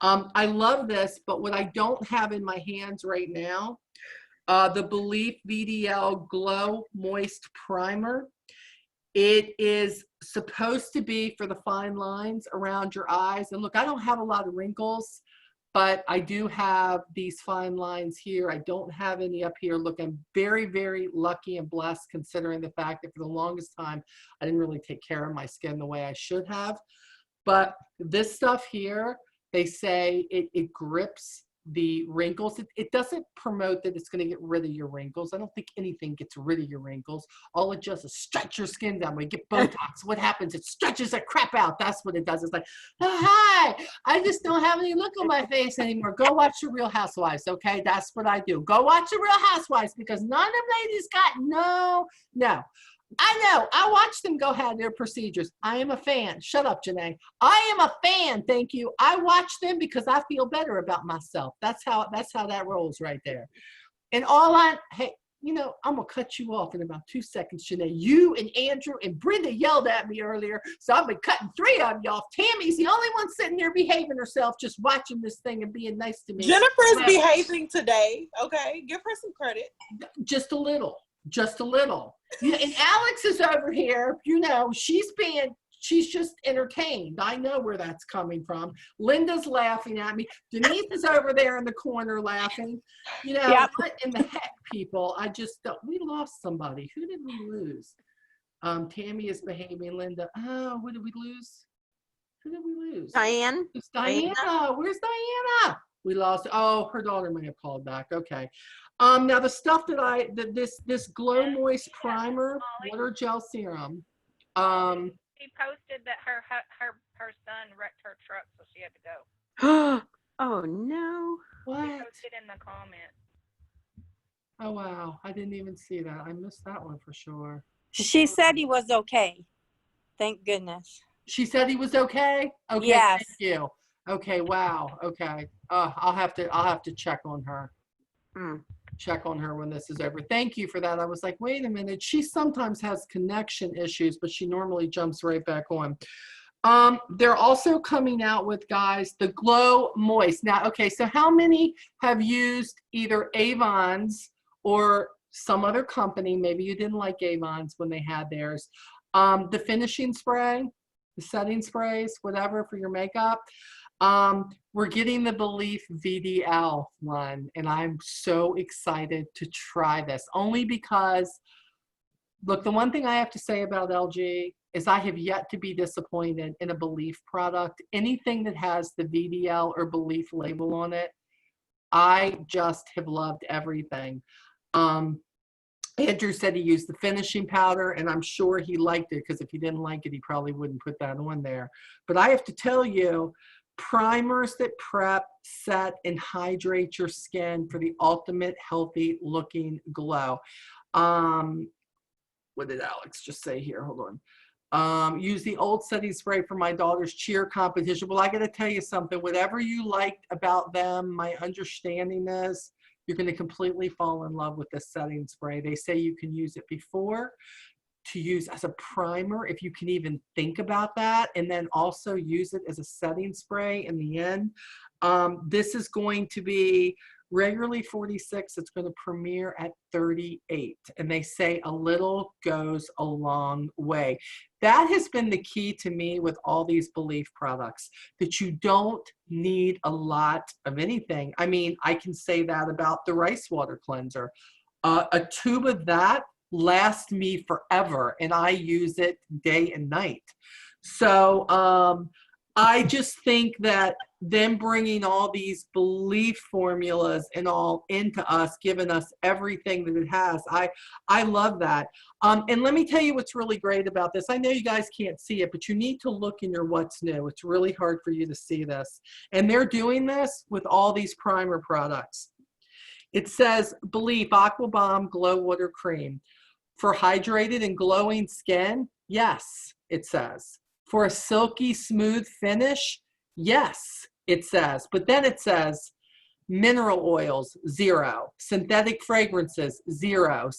I love this, but what I don't have in my hands right now, the Belief VDL Glow Moist Primer. It is supposed to be for the fine lines around your eyes. And look, I don't have a lot of wrinkles, but I do have these fine lines here. I don't have any up here. Look, I'm very, very lucky and blessed considering the fact that for the longest time, I didn't really take care of my skin the way I should have. But this stuff here, they say it grips the wrinkles. It doesn't promote that it's going to get rid of your wrinkles. I don't think anything gets rid of your wrinkles. All it does is stretch your skin down. When you get Botox, what happens? It stretches the crap out. That's what it does. It's like, oh, hi, I just don't have any look on my face anymore. Go watch The Real Housewives, okay? That's what I do. Go watch The Real Housewives because none of them ladies got no. I know. I watch them go have their procedures. I am a fan. Shut up, Janae. I am a fan. Thank you. I watch them because I feel better about myself. That's how that rolls right there. And hey, you know, I'm going to cut you off in about 2 seconds, Janae. You and Andrew and Brenda yelled at me earlier, so I've been cutting 3 of you off. Tammy's the only one sitting there behaving herself, just watching this thing and being nice to me. Jennifer's Well, behaving today. Okay, give her some credit. just a little, just a little. Yeah, and Alex is over here, you know, she's just entertained. I know where that's coming from. Linda's laughing at me. Denise is over there in the corner laughing. You know, Yep. what in the heck, people? I just don't. We lost somebody. Who did we lose? Tammy is behaving. Linda. Oh, what did we lose? Who did we lose? Diane? It's Diana. Where's Diana? We lost. Oh, her daughter may have called back. Okay. Now the stuff that this Glow Moist Primer Water Gel Serum. She posted that her son wrecked her truck, so she had to go. Oh no. She What? posted in the comments. Oh wow, I didn't even see that. I missed that one for sure. She said he was okay. Thank goodness. She said he was okay. Okay, Yes. thank you. Okay, wow. Okay, I'll have to check on her. Mm. Check on her when this is over. Thank you for that. I was like, wait a minute. She sometimes has connection issues, but she normally jumps right back on. They're also coming out with, guys, the Glow Moist. Now, okay, so how many have used either Avon's or some other company? Maybe you didn't like Avon's when they had theirs. The finishing spray, the setting sprays, whatever for your makeup. We're getting the Belief VDL one, and I'm so excited to try this, only because, look, the one thing I have to say about LG is I have yet to be disappointed in a Belief product. Anything that has the VDL or Belief label on it, I just have loved everything. Andrew said he used the finishing powder, and I'm sure he liked it, because if he didn't like it, he probably wouldn't put that on there. But I have to tell you, primers that prep, set, and hydrate your skin for the ultimate healthy looking glow. What did Alex just say here? Hold on. Use the old setting spray for my daughter's cheer competition. Well, I got to tell you something. Whatever you liked about them, my understanding is you're going to completely fall in love with this setting spray. They say you can use it before, to use as a primer, if you can even think about that, and then also use it as a setting spray in the end. This is going to be regularly $46. It's going to premiere at $38. And they say a little goes a long way. That has been the key to me with all these Belief products, that you don't need a lot of anything. I mean, I can say that about the rice water cleanser. A tube of that lasts me forever, and I use it day and night. So I just think that them bringing all these Belief formulas and all into us, giving us everything that it has, I love that. And let me tell you what's really great about this. I know you guys can't see it, but you need to look in your what's new. It's really hard for you to see this. And they're doing this with all these primer products. It says Belief Aqua Bomb Glow Water Cream. For hydrated and glowing skin, yes, it says. For a silky smooth finish, yes, it says. But then it says mineral oils, 0. Synthetic fragrances, 0.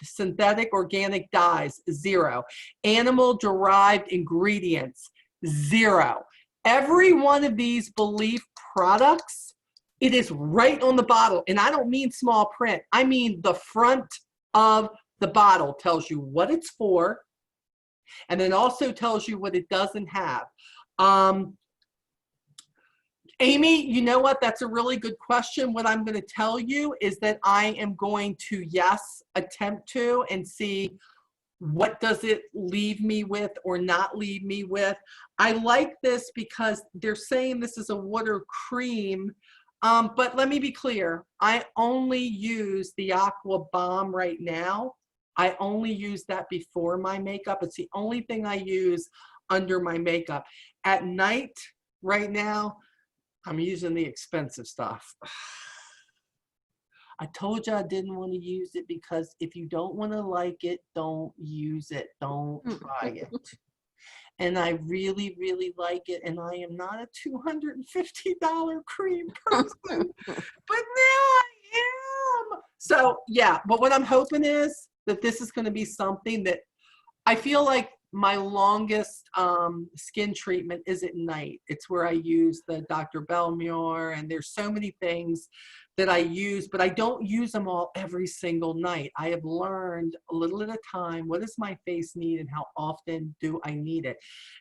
Synthetic organic dyes, 0. Animal-derived ingredients, 0. Every one of these Belief products, it is right on the bottle. And I don't mean small print. I mean the front of the bottle tells you what it's for, and then also tells you what it doesn't have. Amy, you know what? That's a really good question. What I'm going to tell you is that I am going to, yes, attempt to, and see what does it leave me with or not leave me with. I like this because they're saying this is a water cream. But let me be clear. I only use the Aqua Bomb right now. I only use that before my makeup. It's the only thing I use under my makeup. At night, right now, I'm using the expensive stuff. I told you I didn't want to use it, because if you don't want to like it, don't use it. Don't try it. And I really, really like it. And I am not a $250 cream person, but now I am. So yeah, but what I'm hoping is that this is going to be something that I feel like my longest skin treatment is at night. It's where I use the Dr. Belmure, and there's so many things that I use, but I don't use them all every single night. I have learned a little at a time, what does my face need and how often do I need it?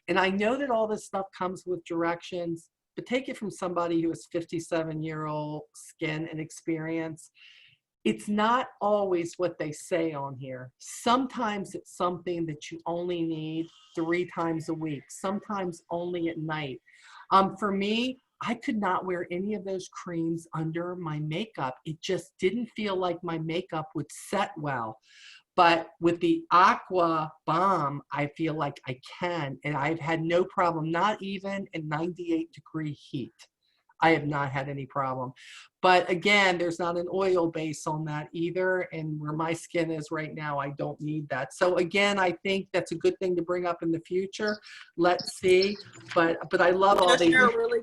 And I know that all this stuff comes with directions, but take it from somebody who has 57-year-old skin and experience. It's not always what they say on here. Sometimes it's something that you only need 3 times a week, sometimes only at night. For me, I could not wear any of those creams under my makeup. It just didn't feel like my makeup would set well. But with the Aqua Bomb, I feel like I can, and I've had no problem, not even in 98-degree heat. I have not had any problem. But again, there's not an oil base on that either. And where my skin is right now, I don't need that. So again, I think that's a good thing to bring up in the future. Let's see. But I love all Can I these. share a really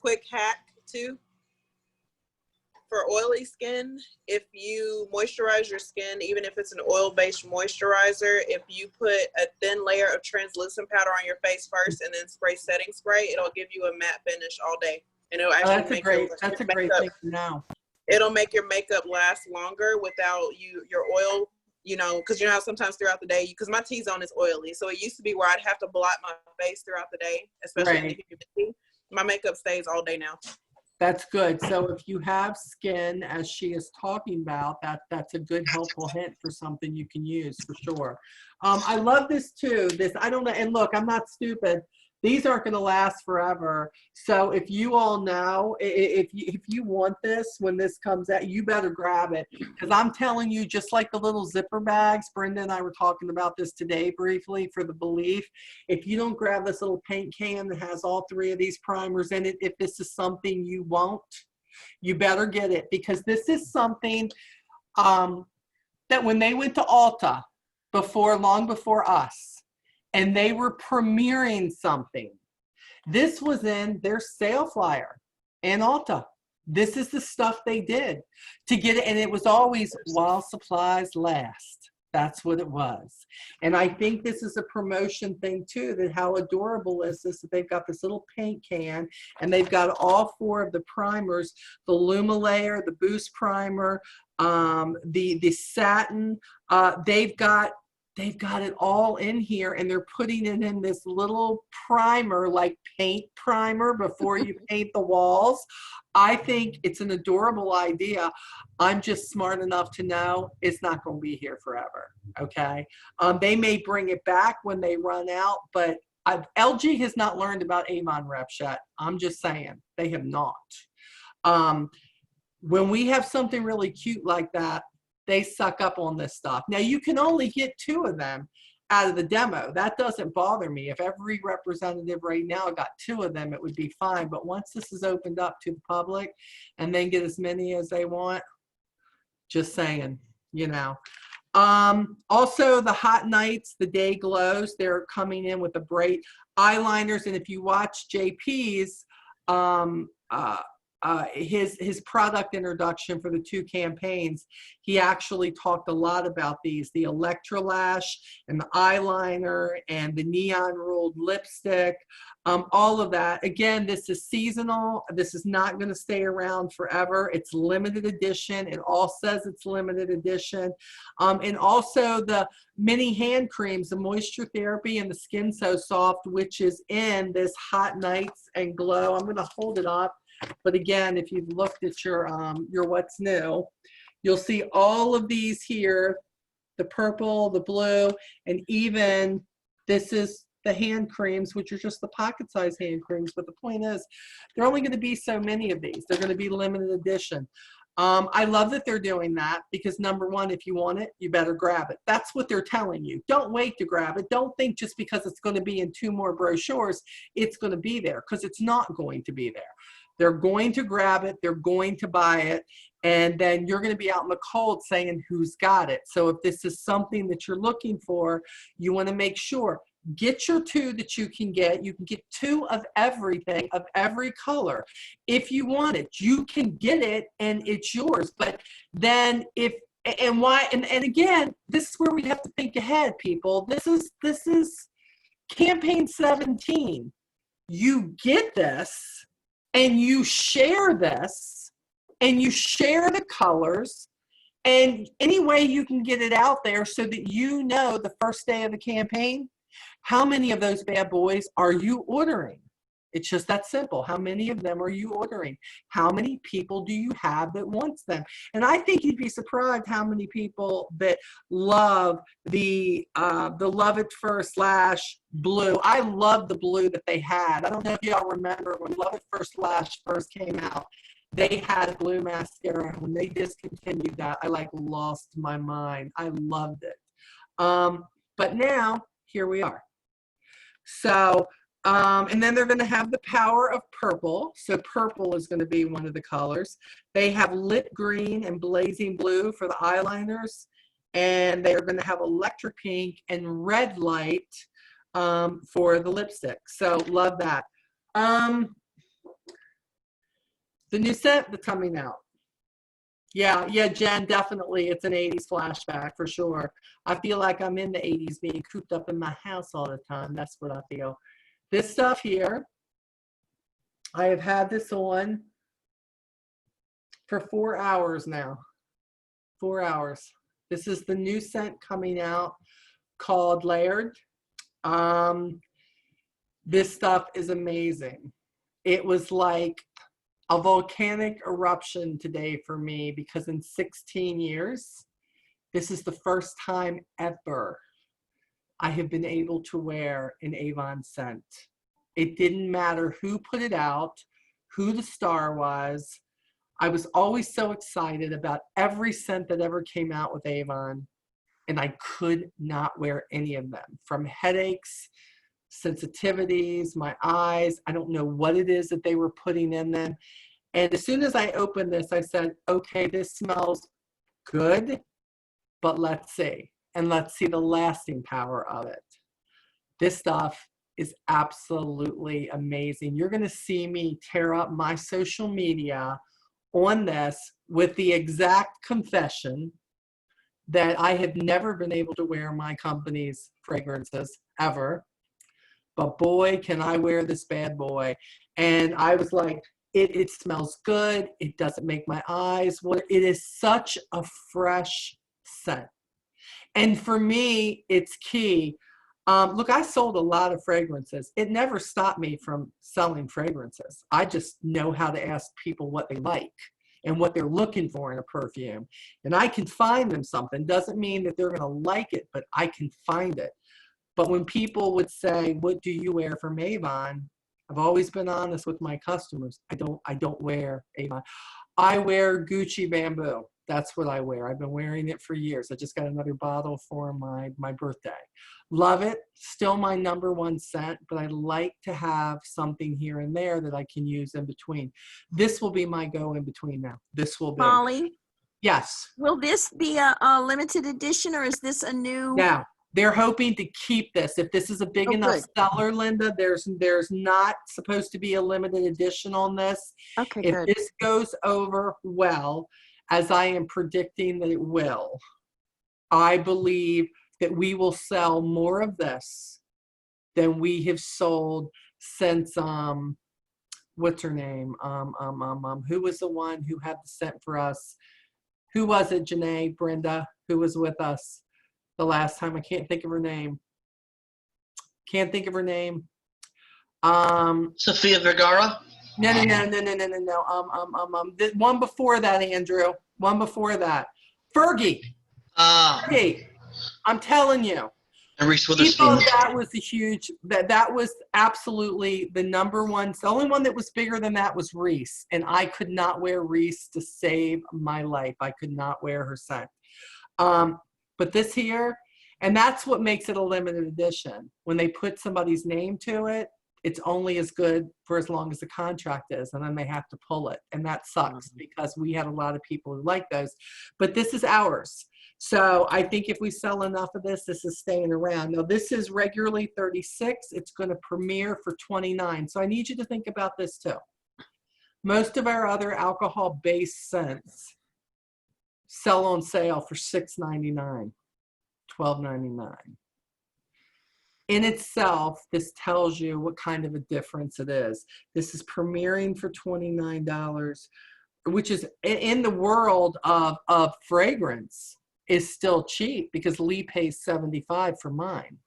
quick hack too? For oily skin, if you moisturize your skin, even if it's an oil-based moisturizer, if you put a thin layer of translucent powder on your face first and then spray setting spray, it'll give you a matte finish all day. And it'll actually That's a great thing to know. It'll make your makeup last longer without your oil, you know, because you know how sometimes throughout the day, because my T-zone is oily, so it used to be where I'd have to blot my face throughout the day, especially in the humidity. My makeup stays all day now. That's good. So if you have skin, as she is talking about, that's a good helpful hint for something you can use for sure. I love this too. I don't know. And look, I'm not stupid. These aren't going to last forever. So if you all know, if you want this, when this comes out, you better grab it. Because I'm telling you, just like the little zipper bags, Brenda and I were talking about this today briefly for the Belief. If you don't grab this little paint can that has all 3 of these primers in it, if this is something you want, you better get it. Because this is something that when they went to Ulta long before us, and they were premiering something, this was in their sale flyer and Ulta. This is the stuff they did to get it. And it was always while supplies last. That's what it was. And I think this is a promotion thing too, that how adorable is this, that they've got this little paint can and they've got all 4 of the primers, the Luma Layer, the Boost Primer, the Satin, They've got it all in here, and they're putting it in this little primer, like paint primer before you paint the walls. I think it's an adorable idea. I'm just smart enough to know it's not going to be here forever, okay? They may bring it back when they run out, but LG has not learned about Avon reps yet. I'm just saying, they have not. When we have something really cute like that, they suck up on this stuff. Now, you can only get 2 of them out of the demo. That doesn't bother me. If every representative right now got 2 of them, it would be fine. But once this is opened up to the public and then get as many as they want, just saying, you know. Also, the Hot Nights, the Day Glows, they're coming in with the bright eyeliners. And if you watch JP's, his product introduction for the 2 campaigns, he actually talked a lot about these, the Electrolash and the eyeliner and the neon ruled lipstick, all of that. Again, this is seasonal. This is not going to stay around forever. It's limited edition. It all says it's limited edition. And also the mini hand creams, the Moisture Therapy and the Skin So Soft, which is in this Hot Nights and Glow. I'm going to hold it up. But again, if you've looked at your what's new, you'll see all of these here, the purple, the blue, and even this is the hand creams, which are just the pocket size hand creams. But the point is, there are only going to be so many of these. They're going to be limited edition. I love that they're doing that because number one, if you want it, you better grab it. That's what they're telling you. Don't wait to grab it. Don't think just because it's going to be in 2 more brochures, it's going to be there, because it's not going to be there. They're going to grab it, they're going to buy it, and then you're going to be out in the cold saying who's got it. So if this is something that you're looking for, you want to make sure get your 2 that you can get. You can get 2 of everything, of every color. If you want it, you can get it and it's yours. But then and again, this is where we have to think ahead, people. This is campaign 17. You get this and you share this and you share the colors, and any way you can get it out there so that you know the first day of the campaign, how many of those bad boys are you ordering? It's just that simple. How many of them are you ordering? How many people do you have that wants them? And I think you'd be surprised how many people that love the Love It First Lash blue. I love the blue that they had. I don't know if y'all remember when Love It First Lash first came out. They had blue mascara. When they discontinued that, I like lost my mind. I loved it. But now, here we are. So, and then they're going to have the power of purple. So purple is going to be one of the colors. They have lit green and blazing blue for the eyeliners. And they're going to have electric pink and red light for the lipstick. So love that. The new scent that's coming out. Yeah, Jen, definitely. It's an 80s flashback for sure. I feel like I'm in the 80s being cooped up in my house all the time. That's what I feel. This stuff here, I have had this on for 4 hours now. 4 hours. This is the new scent coming out called Layered. This stuff is amazing. It was like a volcanic eruption today for me, because in 16 years, this is the first time ever I have been able to wear an Avon scent. It didn't matter who put it out, who the star was. I was always so excited about every scent that ever came out with Avon, and I could not wear any of them. From headaches, sensitivities, my eyes, I don't know what it is that they were putting in them. And as soon as I opened this, I said, okay, this smells good, but let's see. And let's see the lasting power of it. This stuff is absolutely amazing. You're going to see me tear up my social media on this with the exact confession that I have never been able to wear my company's fragrances ever. But boy, can I wear this bad boy. And I was like, it smells good. It doesn't make my eyes water. It is such a fresh scent. And for me, it's key. Look, I sold a lot of fragrances. It never stopped me from selling fragrances. I just know how to ask people what they like and what they're looking for in a perfume. And I can find them something. Doesn't mean that they're going to like it, but I can find it. But when people would say, what do you wear from Avon? I've always been honest with my customers. I don't wear Avon. I wear Gucci Bamboo. That's what I wear. I've been wearing it for years. I just got another bottle for my birthday. Love it. Still my #1 scent, but I like to have something here and there that I can use in between. This will be my go in between now. This will be. Molly, Yes. will this be a limited edition, or is this a new? Now, they're hoping to keep this. If this is a big enough seller, Linda, there's not supposed to be a limited edition on this. Okay, if good. this goes over well, as I am predicting that it will, I believe that we will sell more of this than we have sold since what's her name? Who was the one who had the scent for us? Who was it, Janae, Brenda, who was with us the last time? I can't think of her name. Sofia Vergara? No. The one before that, Andrew. One before that. Fergie. Fergie. I'm telling you. And Reese Witherspoon. That was a huge, that was absolutely the #1. The only one that was bigger than that was Reese. And I could not wear Reese to save my life. I could not wear her scent. But this here, and that's what makes it a limited edition. When they put somebody's name to it, it's only as good for as long as the contract is, and then they have to pull it. And that sucks because we had a lot of people who like those. But this is ours. So I think if we sell enough of this, this is staying around. Now this is regularly 36. It's going to premiere for 29. So I need you to think about this too. Most of our other alcohol-based scents sell on sale for $6.99, $12.99. In itself, this tells you what kind of a difference it is. This is premiering for $29, which is in the world of fragrance is still cheap because Lee pays $75 for mine.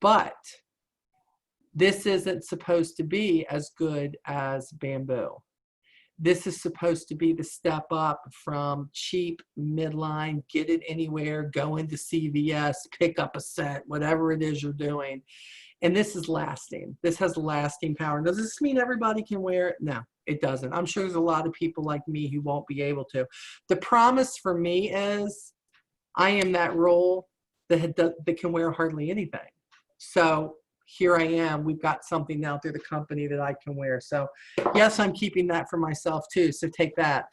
But this isn't supposed to be as good as Bamboo. This is supposed to be the step up from cheap, midline, get it anywhere, go into CVS, pick up a scent, whatever it is you're doing. And this is lasting. This has lasting power. Does this mean everybody can wear it? No, it doesn't. I'm sure there's a lot of people like me who won't be able to. The promise for me is I am that role that can wear hardly anything. So here I am. We've got something now through the company that I can wear. So yes, I'm keeping that for myself too. So take that.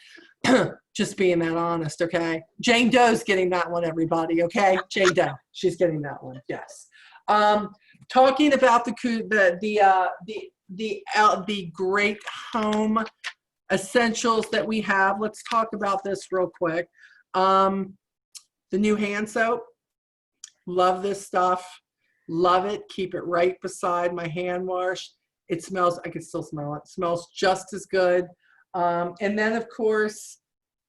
Just being that honest, okay? Jane Doe's getting that one, everybody, okay? Jane Doe, she's getting that one, yes. Talking about the great home essentials that we have. Let's talk about this real quick. The new hand soap. Love this stuff. Love it. Keep it right beside my hand wash. It smells, I can still smell it. It smells just as good. And then of course,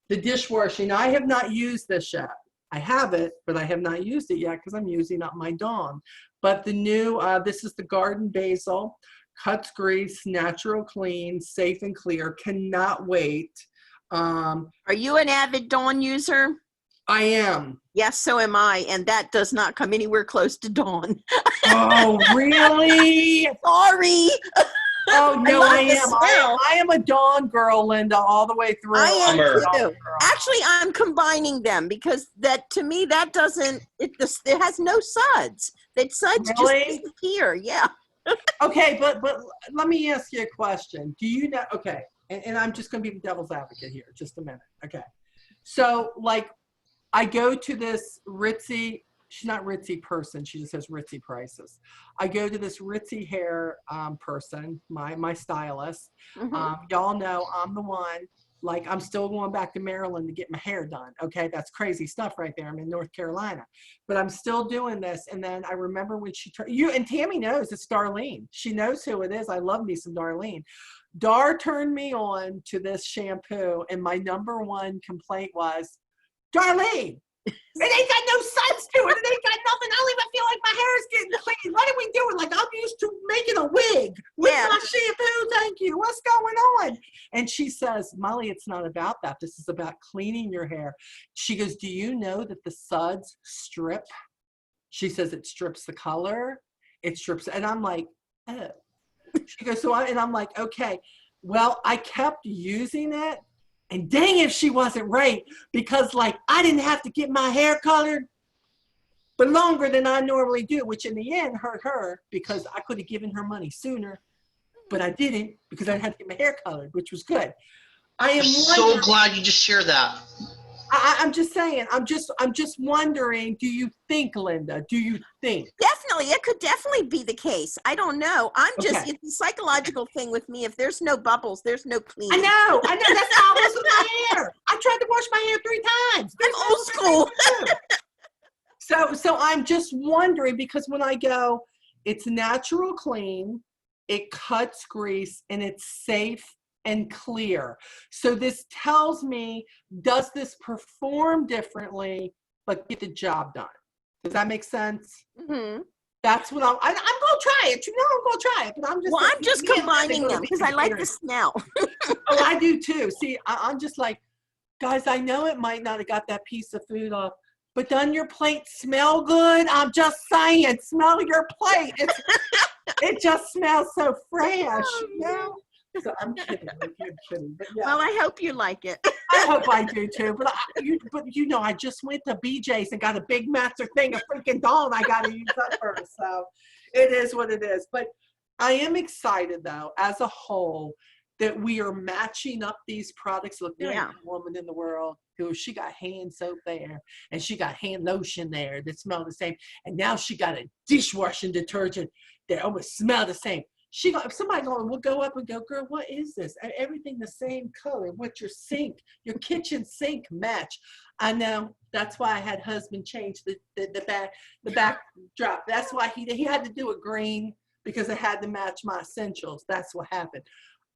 the dishwashing. I have not used this yet. I have it, but I have not used it yet because I'm using up my Dawn. But the new, this is the Garden Basil, cuts grease, natural clean, safe and clear. Cannot wait. Are you an avid Dawn user? I am. Yes, so am I, and that does not come anywhere close to Dawn. Oh, really? Sorry. Oh, no, I am. Smell. I am a Dawn girl, Linda, all the way through. I am Bummer. too. Actually, I'm combining them because that, to me, that doesn't, it has no suds. That suds Really? just disappear, yeah. Okay, but let me ask you a question. Do you know, okay, and I'm just going to be the devil's advocate here, just a minute, okay. So, like, I go to this ritzy, she's not ritzy person, she just has ritzy prices. I go to this ritzy hair person, my stylist. Y'all know I'm the one, like I'm still going back to Maryland to get my hair done. Okay, that's crazy stuff right there. I'm in North Carolina, but I'm still doing this. And then I remember when she, and Tammy knows it's Darlene. She knows who it is. I love me some Darlene. Dar turned me on to this shampoo, and my number one complaint was, Darlene, it ain't got no suds to it. It ain't got nothing. I don't even feel like my hair is getting clean. What are we doing? Like I'm used to making a wig with my shampoo. Thank you. What's going on? And she says, Molly, it's not about that. This is about cleaning your hair. She goes, do you know that the suds strip? She says it strips the color. It strips. And I'm like, oh. She goes, and I'm like, okay. Well, I kept using it. And dang if she wasn't right, because like I didn't have to get my hair colored but longer than I normally do, which in the end hurt her because I could have given her money sooner, but I didn't because I had to get my hair colored, which was good. I am I'm so glad you just shared that. I'm just saying, I'm just wondering, do you think, Linda, do you think? Definitely, it could definitely be the case. I don't know. I'm just, Okay. it's a psychological thing with me. If there's no bubbles, there's no clean. I know, that's how I was with my hair. I tried to wash my hair 3 times. I'm old school. So I'm just wondering, because when I go, it's natural clean, it cuts grease, and it's safe and clear. So this tells me, does this perform differently, but get the job done? Does that make sense? Mm-hmm. That's what I'm going to try it. You know I'm going to try it, but I'm just. Well, I'm just combining them because I like the smell. Oh, I do too. See, I'm just like, guys, I know it might not have got that piece of food off, but doesn't your plate smell good? I'm just saying, smell your plate. It just smells so fresh, you know? So I'm kidding. I'm kidding. But yeah. Well, I hope you like it. I hope I do too. But you know, I just went to BJ's and got a big master thing of freaking Dawn I got to use up first. So it is what it is. But I am excited though, as a whole, that we are matching up these products. Look, there ain't a woman in the world She got hand soap there, and she got hand lotion there that smell the same, and now she got a dishwashing detergent that almost smell the same. Somebody will go up and go, girl, what is this? Everything the same color. What's your sink? Your kitchen sink match. I know. That's why I had husband change the backdrop. That's why he had to do it green, because it had to match my essentials. That's what happened.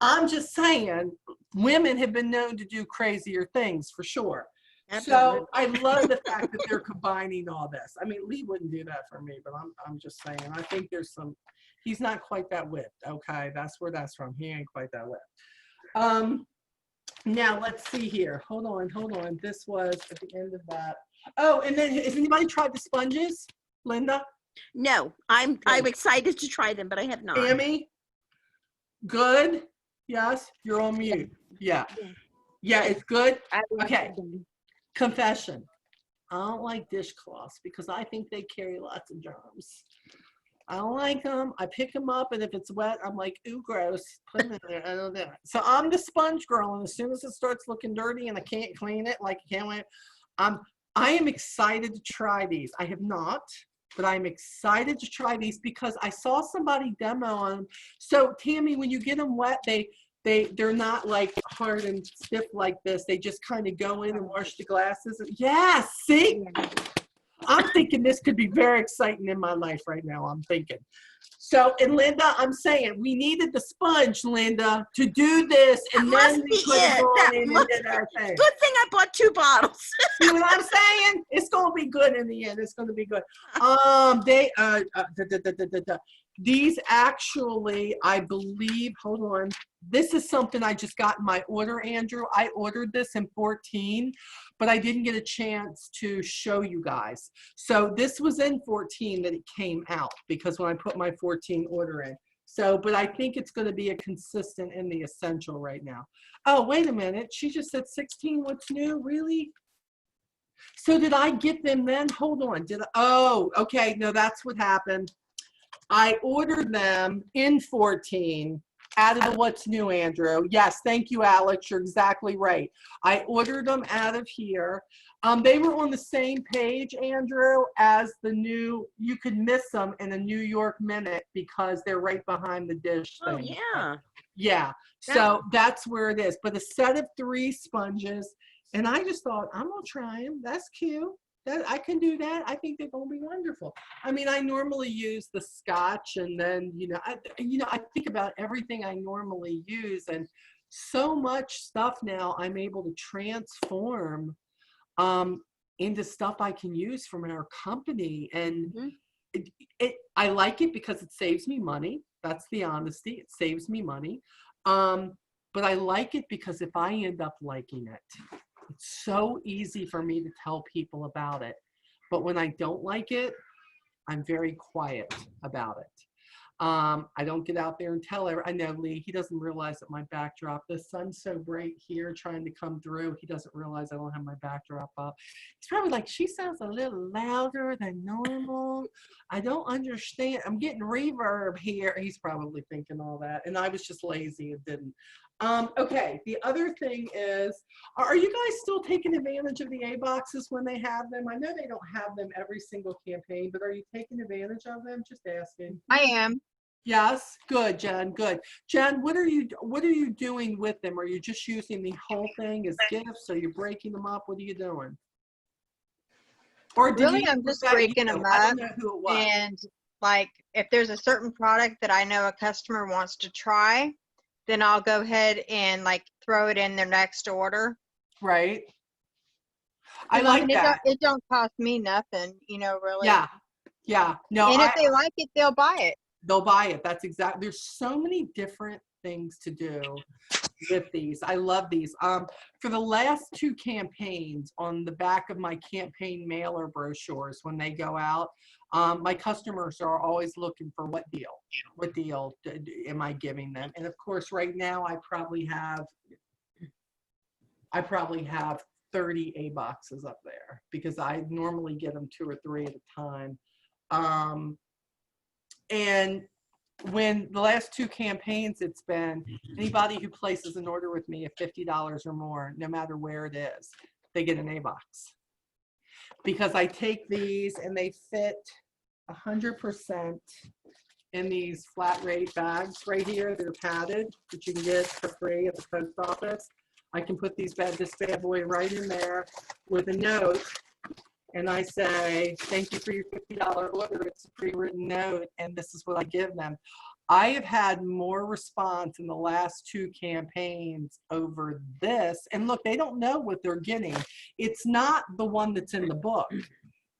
I'm just saying, women have been known to do crazier things for sure. So I love the fact that they're combining all this. I mean, Lee wouldn't do that for me, but I'm just saying, I think there's some, he's not quite that whipped. Okay, that's where that's from. He ain't quite that whipped. Now let's see here. Hold on. This was at the end of that. Oh, and then has anybody tried the sponges, Linda? No, I'm excited to try them, but I have not. Amy? Good? Yes, you're on mute. Yeah. Yeah, it's good? Okay. Confession. I don't like dishcloths because I think they carry lots of germs. I don't like them. I pick them up, and if it's wet, I'm like, ooh, gross. Put them in there. I don't know. So I'm the sponge girl, and as soon as it starts looking dirty and I can't clean it, like I can't wait, I am excited to try these. I have not, but I'm excited to try these because I saw somebody demo them. So Tammy, when you get them wet, they're not like hard and stiff like this. They just kind of go in and wash the glasses. Yeah, see? I'm thinking this could be very exciting in my life right now. I'm thinking. So, and Linda, I'm saying we needed the sponge, Linda, to do this, and then we put it on in and did our thing. Good thing I bought 2 bottles. See what I'm saying? It's gonna be good in the end. It's gonna be good. These actually, I believe, hold on. This is something I just got in my order, Andrew. I ordered this in 14, but I didn't get a chance to show you guys. So this was in 14 that it came out, because when I put my 14 order in. So, but I think it's going to be a consistent in the essential right now. Oh, wait a minute. She just said 16. What's new? Really? So did I get them then? Hold on. Oh, okay. No, that's what happened. I ordered them in 14 out of the what's new, Andrew. Yes, thank you, Alex. You're exactly right. I ordered them out of here. They were on the same page, Andrew, as the new, you could miss them in a New York Minute because they're right behind the dish thing. Oh, yeah. Yeah, so that's where it is. But a set of 3 sponges, and I just thought, I'm going to try them. That's cute. I can do that. I think they're going to be wonderful. I mean, I normally use the Scotch, and then, I think about everything I normally use, and so much stuff now I'm able to transform into stuff I can use from our company. And I like it because it saves me money. That's the honesty. It saves me money. But I like it because if I end up liking it, it's so easy for me to tell people about it. But when I don't like it, I'm very quiet about it. I don't get out there and tell her. I know Lee, he doesn't realize that my backdrop, the sun's so bright here trying to come through. He doesn't realize I don't have my backdrop up. He's probably like, she sounds a little louder than normal. I don't understand. I'm getting reverb here. He's probably thinking all that. And I was just lazy and didn't. Okay, the other thing is, are you guys still taking advantage of the A boxes when they have them? I know they don't have them every single campaign, but are you taking advantage of them? Just asking. I am. Yes, good, Jen, good. Jen, what are you doing with them? Are you just using the whole thing as gifts? Are you breaking them up? What are you doing? Or Really, I'm just breaking them I up. don't know who it was. And like, if there's a certain product that I know a customer wants to try, then I'll go ahead and like throw it in their next order. Right. I like that. It don't cost me nothing, really. Yeah. Yeah. No. And if they like it, they'll buy it. They'll buy it. That's exactly. There's so many different things to do with these. I love these. For the last 2 campaigns, on the back of my campaign mailer brochures, when they go out, my customers are always looking for what deal am I giving them? And of course, right now I probably have 30 A boxes up there because I normally get them 2 or 3 at a time. And when the last 2 campaigns, it's been anybody who places an order with me at $50 or more, no matter where it is, they get an A box. Because I take these and they fit 100% in these flat rate bags right here. They're padded, that you can get for free at the post office. I can put this bad boy right in there with a note, and I say, thank you for your $50 order. It's a pre-written note, and this is what I give them. I have had more response in the last 2 campaigns over this. And look, they don't know what they're getting. It's not the one that's in the book.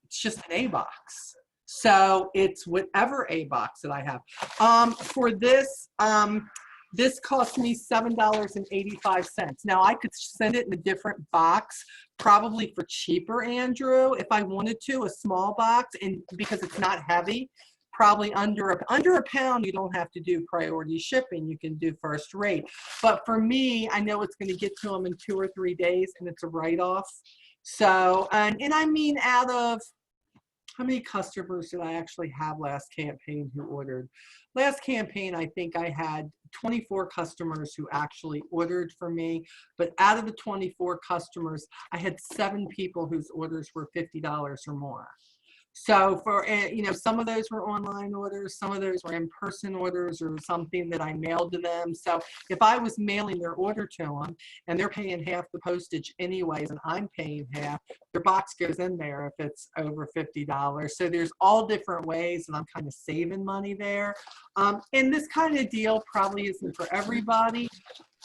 It's just an A box. So it's whatever A box that I have. For this, this cost me $7.85. Now I could send it in a different box, probably for cheaper, Andrew, if I wanted to, a small box, and because it's not heavy, probably under a pound. You don't have to do priority shipping. You can do first rate. But for me, I know it's going to get to them in 2 or 3 days, and it's a write-off. So, and I mean, out of how many customers did I actually have last campaign who ordered? Last campaign, I think I had 24 customers who actually ordered for me. But out of the 24 customers, I had 7 people whose orders were $50 or more. So for, you know, some of those were online orders, some of those were in-person orders or something that I mailed to them. So if I was mailing their order to them and they're paying half the postage anyways and I'm paying half, their box goes in there if it's over $50. So there's all different ways, and I'm kind of saving money there. And this kind of deal probably isn't for everybody,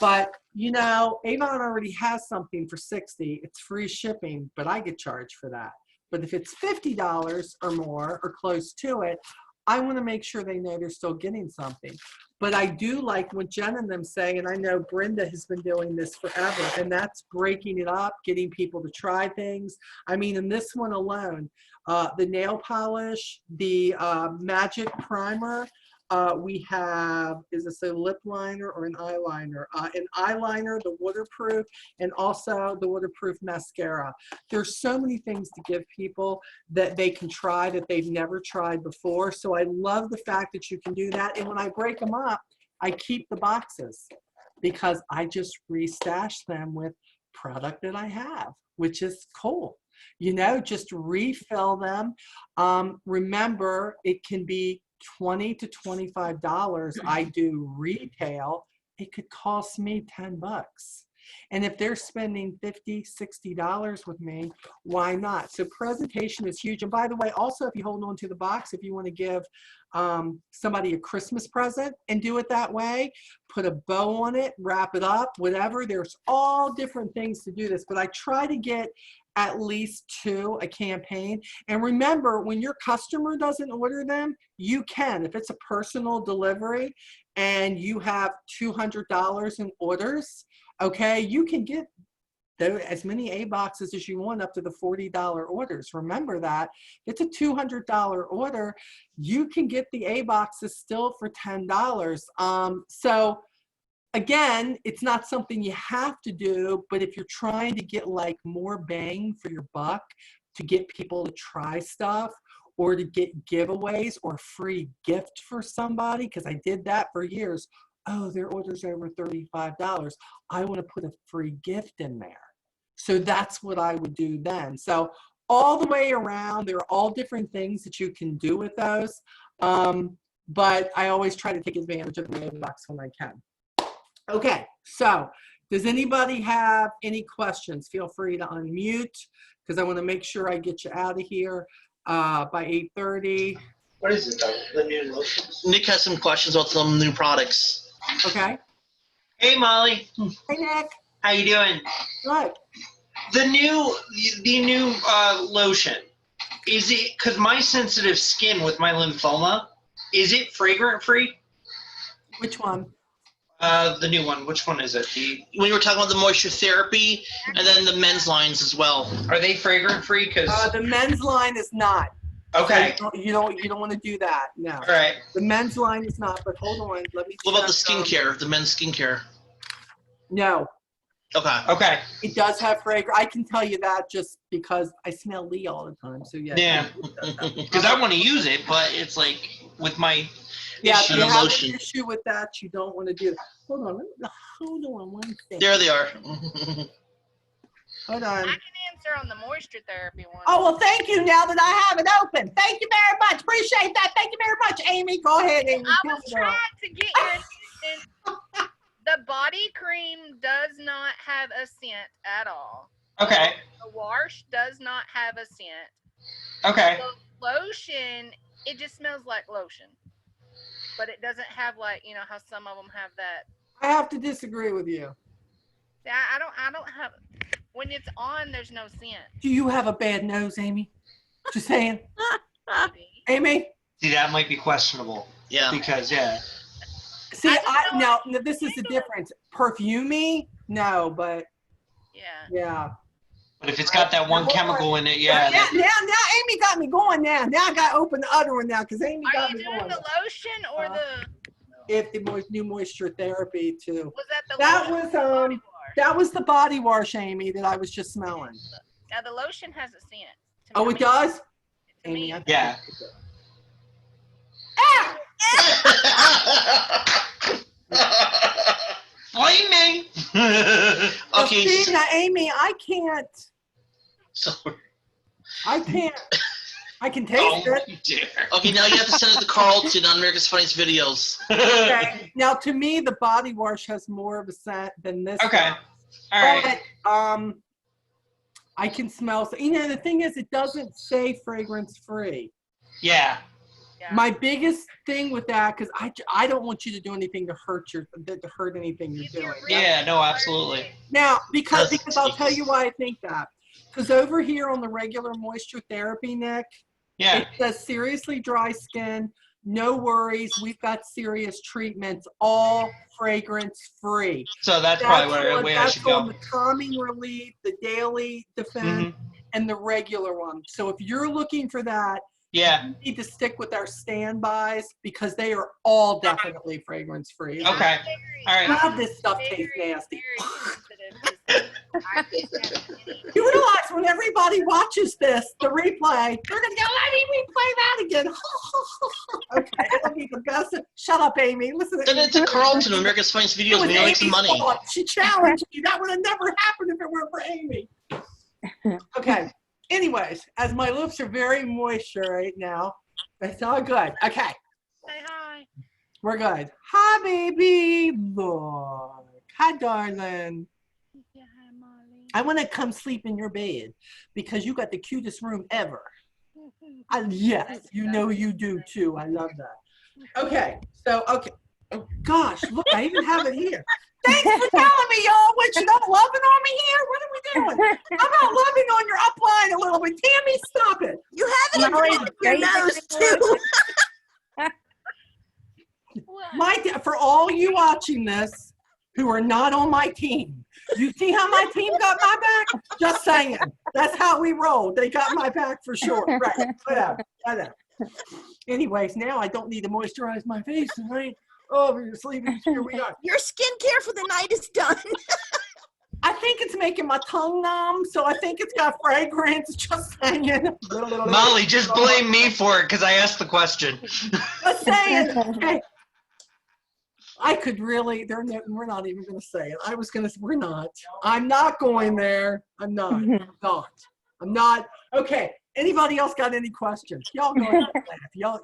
but you know, Avon already has something for $60. It's free shipping, but I get charged for that. But if it's $50 or more or close to it, I want to make sure they know they're still getting something. But I do like what Jen and them say, and I know Brenda has been doing this forever, and that's breaking it up, getting people to try things. I mean, in this one alone, the nail polish, the magic primer, we have, is this a lip liner or an eyeliner? An eyeliner, the waterproof, and also the waterproof mascara. There's so many things to give people that they can try that they've never tried before. So I love the fact that you can do that. And when I break them up, I keep the boxes because I just restash them with product that I have, which is cool. You know, just refill them. Remember, it can be $20 to $25. I do retail. It could cost me $10. And if they're spending $50, $60 with me, why not? So presentation is huge. And by the way, also, if you hold on to the box, if you want to give somebody a Christmas present and do it that way, put a bow on it, wrap it up, whatever. There's all different things to do this, but I try to get at least 2 a campaign. And remember, when your customer doesn't order them, you can. If it's a personal delivery and you have $200 in orders, okay, you can get as many A boxes as you want up to the $40 orders. Remember that. It's a $200 order. You can get the A boxes still for $10. So again, it's not something you have to do, but if you're trying to get like more bang for your buck, to get people to try stuff or to get giveaways or free gift for somebody, because I did that for years. Oh, their order's over $35. I want to put a free gift in there. So that's what I would do then. So all the way around, there are all different things that you can do with those. But I always try to take advantage of the mailbox when I can. Okay, so does anybody have any questions? Feel free to unmute because I want to make sure I get you out of here by 8:30. What is it, the new lotions? Nick has some questions about some new products. Okay. Hey, Molly. Hey, Nick. How you doing? Good. The new lotion, is it, because my sensitive skin with my lymphoma, is it fragrant free? Which one? The new one. Which one is it? When you were talking about the moisture therapy and then the men's lines as well. Are they fragrant free? Because the men's line is not. Okay. So you don't want to do that. No. All right. The men's line is not. But hold on. Let me. What about the check, skincare? The men's skincare. No. Okay. Okay. It does have fragrance. I can tell you that just because I smell Lee all the time. So yeah. Yeah. Because I want to use it, but it's like with my. Yeah, if you have an issue with that, you don't want to do it. Hold on one thing. There they are. Hold I on. can answer on the moisture therapy one. Oh, well, thank you now that I have it open. Thank you very much. Appreciate that. Thank you very much, Amy. Go ahead, Amy. I Tell was me, girl. trying to get your attention. The body cream does not have a scent at all. Okay. The wash does not have a scent. Okay. The lotion, it just smells like lotion. But it doesn't have like, you know, how some of them have that. I have to disagree with you. See, I don't have, when it's on, there's no scent. Do you have a bad nose, Amy? Just saying. Amy? See, that might be questionable. Yeah. Because, yeah. See, now this is the difference. Perfumey? No, but yeah. But if it's got that one chemical in it, yeah. Now Amy got me going now. Now I got to open the other one now because Amy got me going. Are you doing the lotion or the? If the new moisture therapy too. Was that the lotion? That was the body wash, Amy, that I was just smelling. Now the lotion has a scent. Oh, it does? Amy, yeah. Flaming. Okay. See, now, Amy, I can't. Sorry. I can't. I can taste it. Dear. Okay, now you have to send it to Carlton on America's Funniest Videos. Okay. Now, to me, the body wash has more of a scent than this. Okay. All right. But, I can smell. You know, the thing is, it doesn't say fragrance free. Yeah. My biggest thing with that, because I don't want you to do anything to hurt anything you're doing. Yeah. No. Absolutely. Now, because I'll tell you why I think that. Because over here on the regular moisture therapy, Nick, it says seriously dry skin, no worries. We've got serious treatments, all fragrance free. So that's probably where I should go. The calming relief, the daily defense, and the regular one. So if you're looking for that, you need to stick with our standbys because they are all definitely fragrance free. Okay. All right. God, this stuff tastes nasty. You realize when everybody watches this, the replay, they're going to go, let me replay that again. Okay, it'll be the best. Shut up, Amy. Listen. Send it to Carlton on America's Funniest Videos and you'll make some money. She challenged you. That would have never happened if it weren't for Amy. Okay. Anyways, as my lips are very moist right now, it's all good. Okay. Say hi. We're good. Hi, baby. Look. Hi, darling. I want to come sleep in your bed because you got the cutest room ever. Yes, you know you do too. I love that. Okay, so, okay. Oh, gosh, look, I even have it here. Thanks for telling me, y'all. What, you not loving on me here? What are we doing? How about loving on your upline a little bit? Tammy, stop it. You have it in your nose, too. For all you watching this who are not on my team, you see how my team got my back? Just saying. That's how we roll. They got my back for sure. Right. Whatever. Anyways, now I don't need to moisturize my face, right? Oh, you're sleeping. Here we are. Your skincare for the night is done. I think it's making my tongue numb, so I think it's got fragrance. Just saying. Molly, just blame me for it because I asked the question. Just saying. Okay. I could really, we're not even going to say it. We're not. I'm not going there. I'm not. Okay. Anybody else got any questions? Y'all go ahead and laugh. Y'all,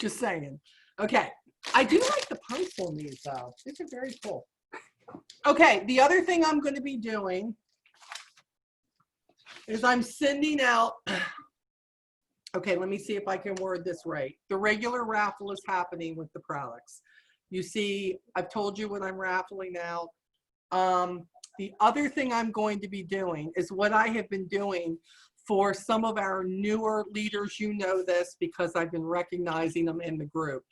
just saying. Okay. I do like the pumps on these, though. These are very cool. Okay. The other thing I'm going to be doing is I'm sending out, okay, let me see if I can word this right. The regular raffle is happening with the products. You see, I've told you what I'm raffling out. The other thing I'm going to be doing is what I have been doing for some of our newer leaders. You know this because I've been recognizing them in the group.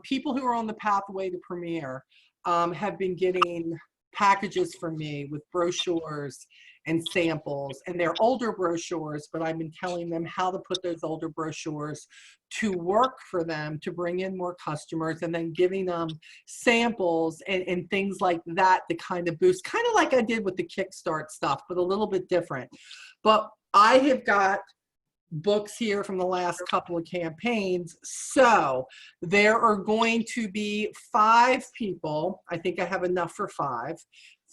People who are on the pathway to Premier have been getting packages from me with brochures and samples, and they're older brochures, but I've been telling them how to put those older brochures to work for them to bring in more customers, and then giving them samples and things like that to kind of boost, kind of like I did with the Kickstart stuff, but a little bit different. But I have got books here from the last couple of campaigns. So there are going to be 5 people. I think I have enough for 5.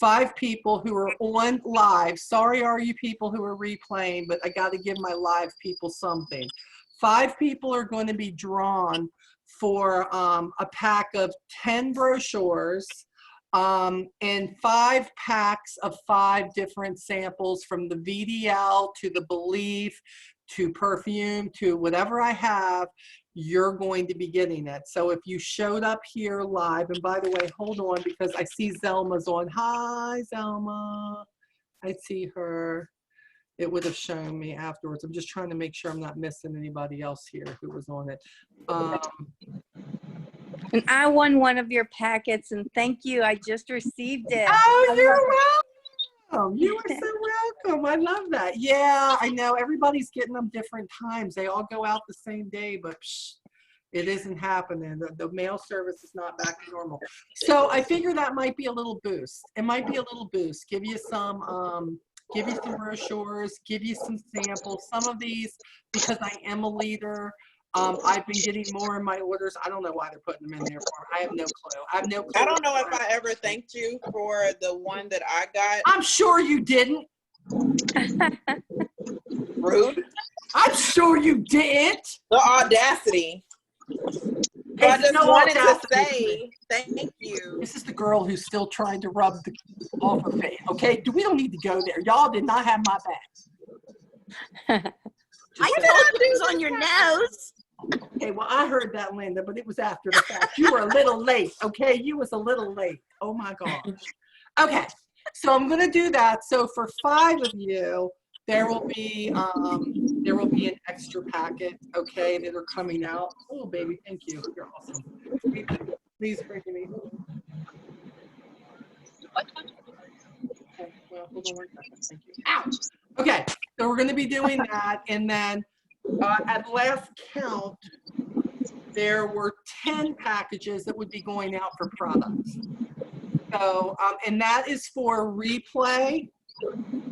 5 people who are on live. Sorry, all you people who are replaying, but I got to give my live people something. 5 people are going to be drawn for a pack of 10 brochures and 5 packs of 5 different samples, from the VDL to the Belief to perfume to whatever I have. You're going to be getting it. So if you showed up here live, and by the way, hold on, because I see Zelma's on. Hi, Zelma. I see her. It would have shown me afterwards. I'm just trying to make sure I'm not missing anybody else here who was on it. And I won one of your packets, and thank you. I just received it. Oh, you're welcome. You are so welcome. I love that. Yeah, I know everybody's getting them different times. They all go out the same day, but it isn't happening. The mail service is not back to normal. So I figure that might be a little boost. It might be a little boost. Give you some brochures, give you some samples. Some of these, because I am a leader, I've been getting more in my orders. I don't know why they're putting them in there for. I have no clue. I have no clue. I don't know if I ever thanked you for the one that I got. I'm sure you didn't. Rude. I'm sure you didn't. The audacity. So I just wanted to say thank you. This is the girl who's still trying to rub the off her face. Okay, we don't need to go there. Y'all did not have my back. I told you it was on your nose. Okay, well, I heard that, Linda, but it was after the fact. You were a little late, okay? You was a little late. Oh, my gosh. Okay, so I'm going to do that. So for 5 of you, there will be an extra packet, okay, that are coming out. Oh, baby, thank you. You're awesome. Please bring me. Okay, well, hold on one second. Thank you. Ouch. Okay, so we're going to be doing that, and then at last count, there were 10 packages that would be going out for products. So, and that is for replay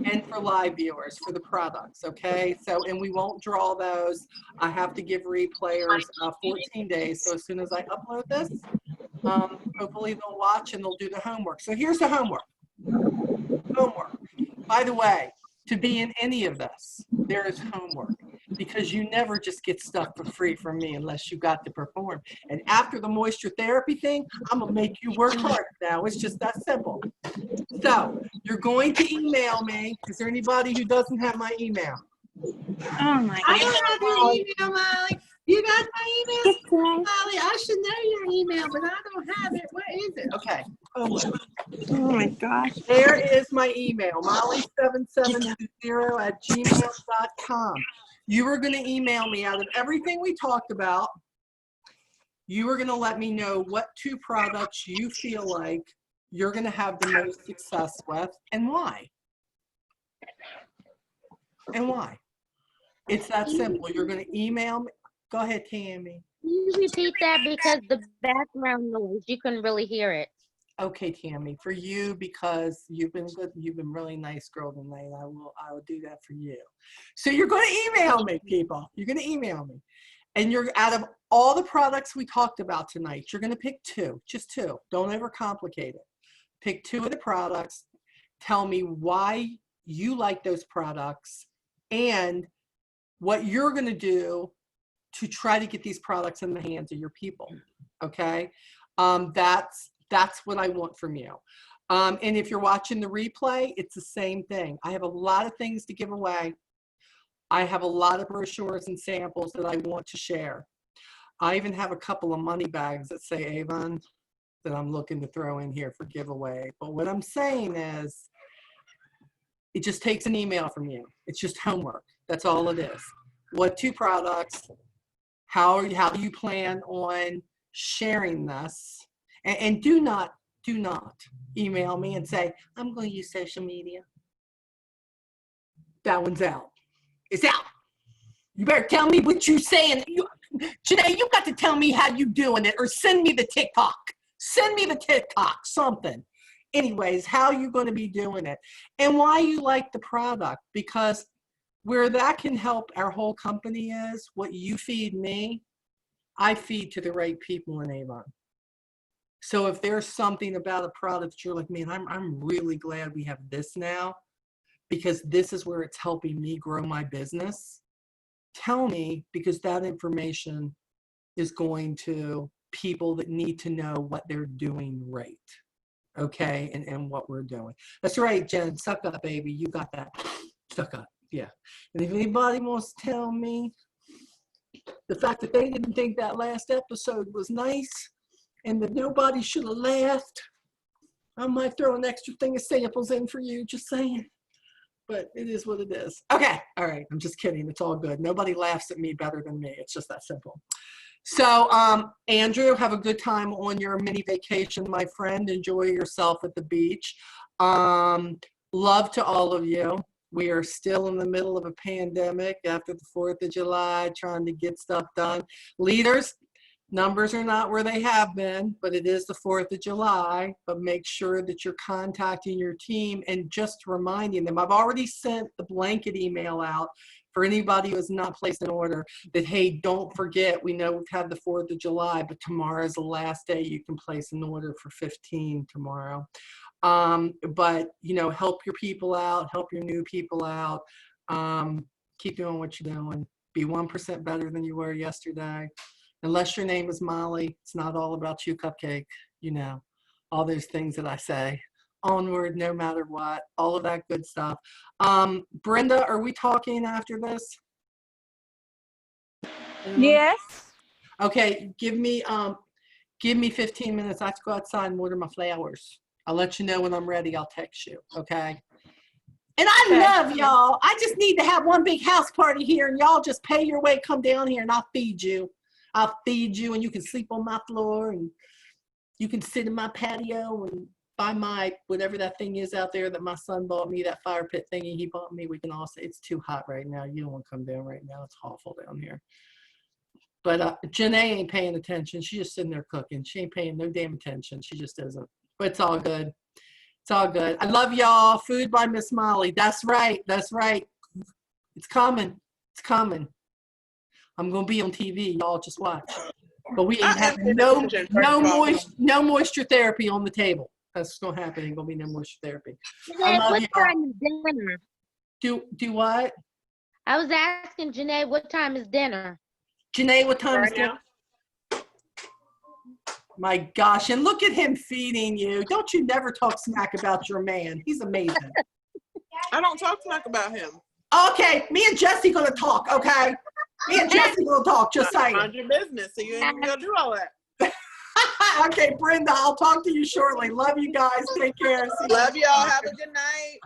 and for live viewers for the products, okay? So, and we won't draw those. I have to give replayers 14 days. So as soon as I upload this, hopefully they'll watch and they'll do the homework. So here's the homework. By the way, to be in any of this, there is homework, because you never just get stuff for free from me unless you got to perform. And after the moisture therapy thing, I'm gonna make you work harder now. It's just that simple. So you're going to email me. Is there anybody who doesn't have my email? Oh my God. I don't have your email, Molly. You got my email, Molly? I should know your email, but I don't have it. What is it? Okay. Oh my gosh. There is my email, molly7720@gmail.com. You were going to email me out of everything we talked about. You were going to let me know what 2 products you feel like you're going to have the most success with, and why. And why. It's that simple. You're going to email me. Go ahead, Tammy. You repeat that, because the background noise, you couldn't really hear it. Okay, Tammy, for you, because you've been good, you've been really nice girl tonight. I will do that for you. So you're going to email me, people. You're going to email me. And you're, out of all the products we talked about tonight, you're going to pick 2, just 2. Don't overcomplicate it. Pick 2 of the products. Tell me why you like those products and what you're going to do to try to get these products in the hands of your people. Okay? That's what I want from you. And if you're watching the replay, it's the same thing. I have a lot of things to give away. I have a lot of brochures and samples that I want to share. I even have a couple of money bags that say Avon that I'm looking to throw in here for giveaway. But what I'm saying is, it just takes an email from you. It's just homework. That's all it is. What 2 products? How do you plan on sharing this? And do not email me and say, I'm going to use social media. That one's out. It's out. You better tell me what you're saying. Janae, you got to tell me how you doing it, or send me the TikTok. Send me the TikTok, something. Anyways, how you going to be doing it, and why you like the product, because where that can help our whole company is what you feed me, I feed to the right people in Avon. So if there's something about a product that you're like, man, I'm really glad we have this now, because this is where it's helping me grow my business, tell me, because that information is going to people that need to know what they're doing right. Okay, and what we're doing. That's right, Jen. Suck up, baby. You got that. Suck up. Yeah. And if anybody wants to tell me the fact that they didn't think that last episode was nice and that nobody should have laughed, I might throw an extra thing of samples in for you, just saying. But it is what it is. Okay. All right. I'm just kidding. It's all good. Nobody laughs at me better than me. It's just that simple. So, Andrew, have a good time on your mini vacation, my friend. Enjoy yourself at the beach. Love to all of you. We are still in the middle of a pandemic after the 4th of July, trying to get stuff done. Leaders, numbers are not where they have been, but it is the 4th of July. But make sure that you're contacting your team and just reminding them. I've already sent the blanket email out for anybody who has not placed an order that, hey, don't forget, we know we've had the 4th of July, but tomorrow is the last day you can place an order for 15 tomorrow. But, you know, help your people out, help your new people out. Keep doing what you're doing. Be 1% better than you were yesterday. Unless your name is Molly, it's not all about you, Cupcake. You know, all those things that I say. Onward, no matter what, all of that good stuff. Brenda, are we talking after this? Yes. Okay, give me 15 minutes. I have to go outside and water my flowers. I'll let you know when I'm ready. I'll text you, okay? And I love y'all. I just need to have one big house party here, and y'all just pay your way, come down here, and I'll feed you. I'll feed you, and you can sleep on my floor, and you can sit in my patio, and by my, whatever that thing is out there that my son bought me, that fire pit thingy he bought me, we can all say, it's too hot right now. You don't want to come down right now. It's awful down here. But Janae ain't paying attention. She's just sitting there cooking. She ain't paying no damn attention. She just isn't. But it's all good. It's all good. I love y'all. Food by Miss Molly. That's right. That's right. It's coming. It's coming. I'm going to be on TV. Y'all just watch. But we ain't having no moisture therapy on the table. That's what's going to happen. Ain't going to be no moisture therapy. I love What y'all. time is dinner? Do what? I was asking Janae, what time is dinner? Janae, what time is dinner? My gosh, and look at him feeding you. Don't you never talk smack about your man. He's amazing. I don't talk smack about him. Okay, me and Jesse gonna talk, okay? Me and Jesse gonna talk, just saying. Mind your business, so you ain't even gonna do all that. Okay, Brenda, I'll talk to you shortly. Love you guys. Take care. Love y'all. Have a good night.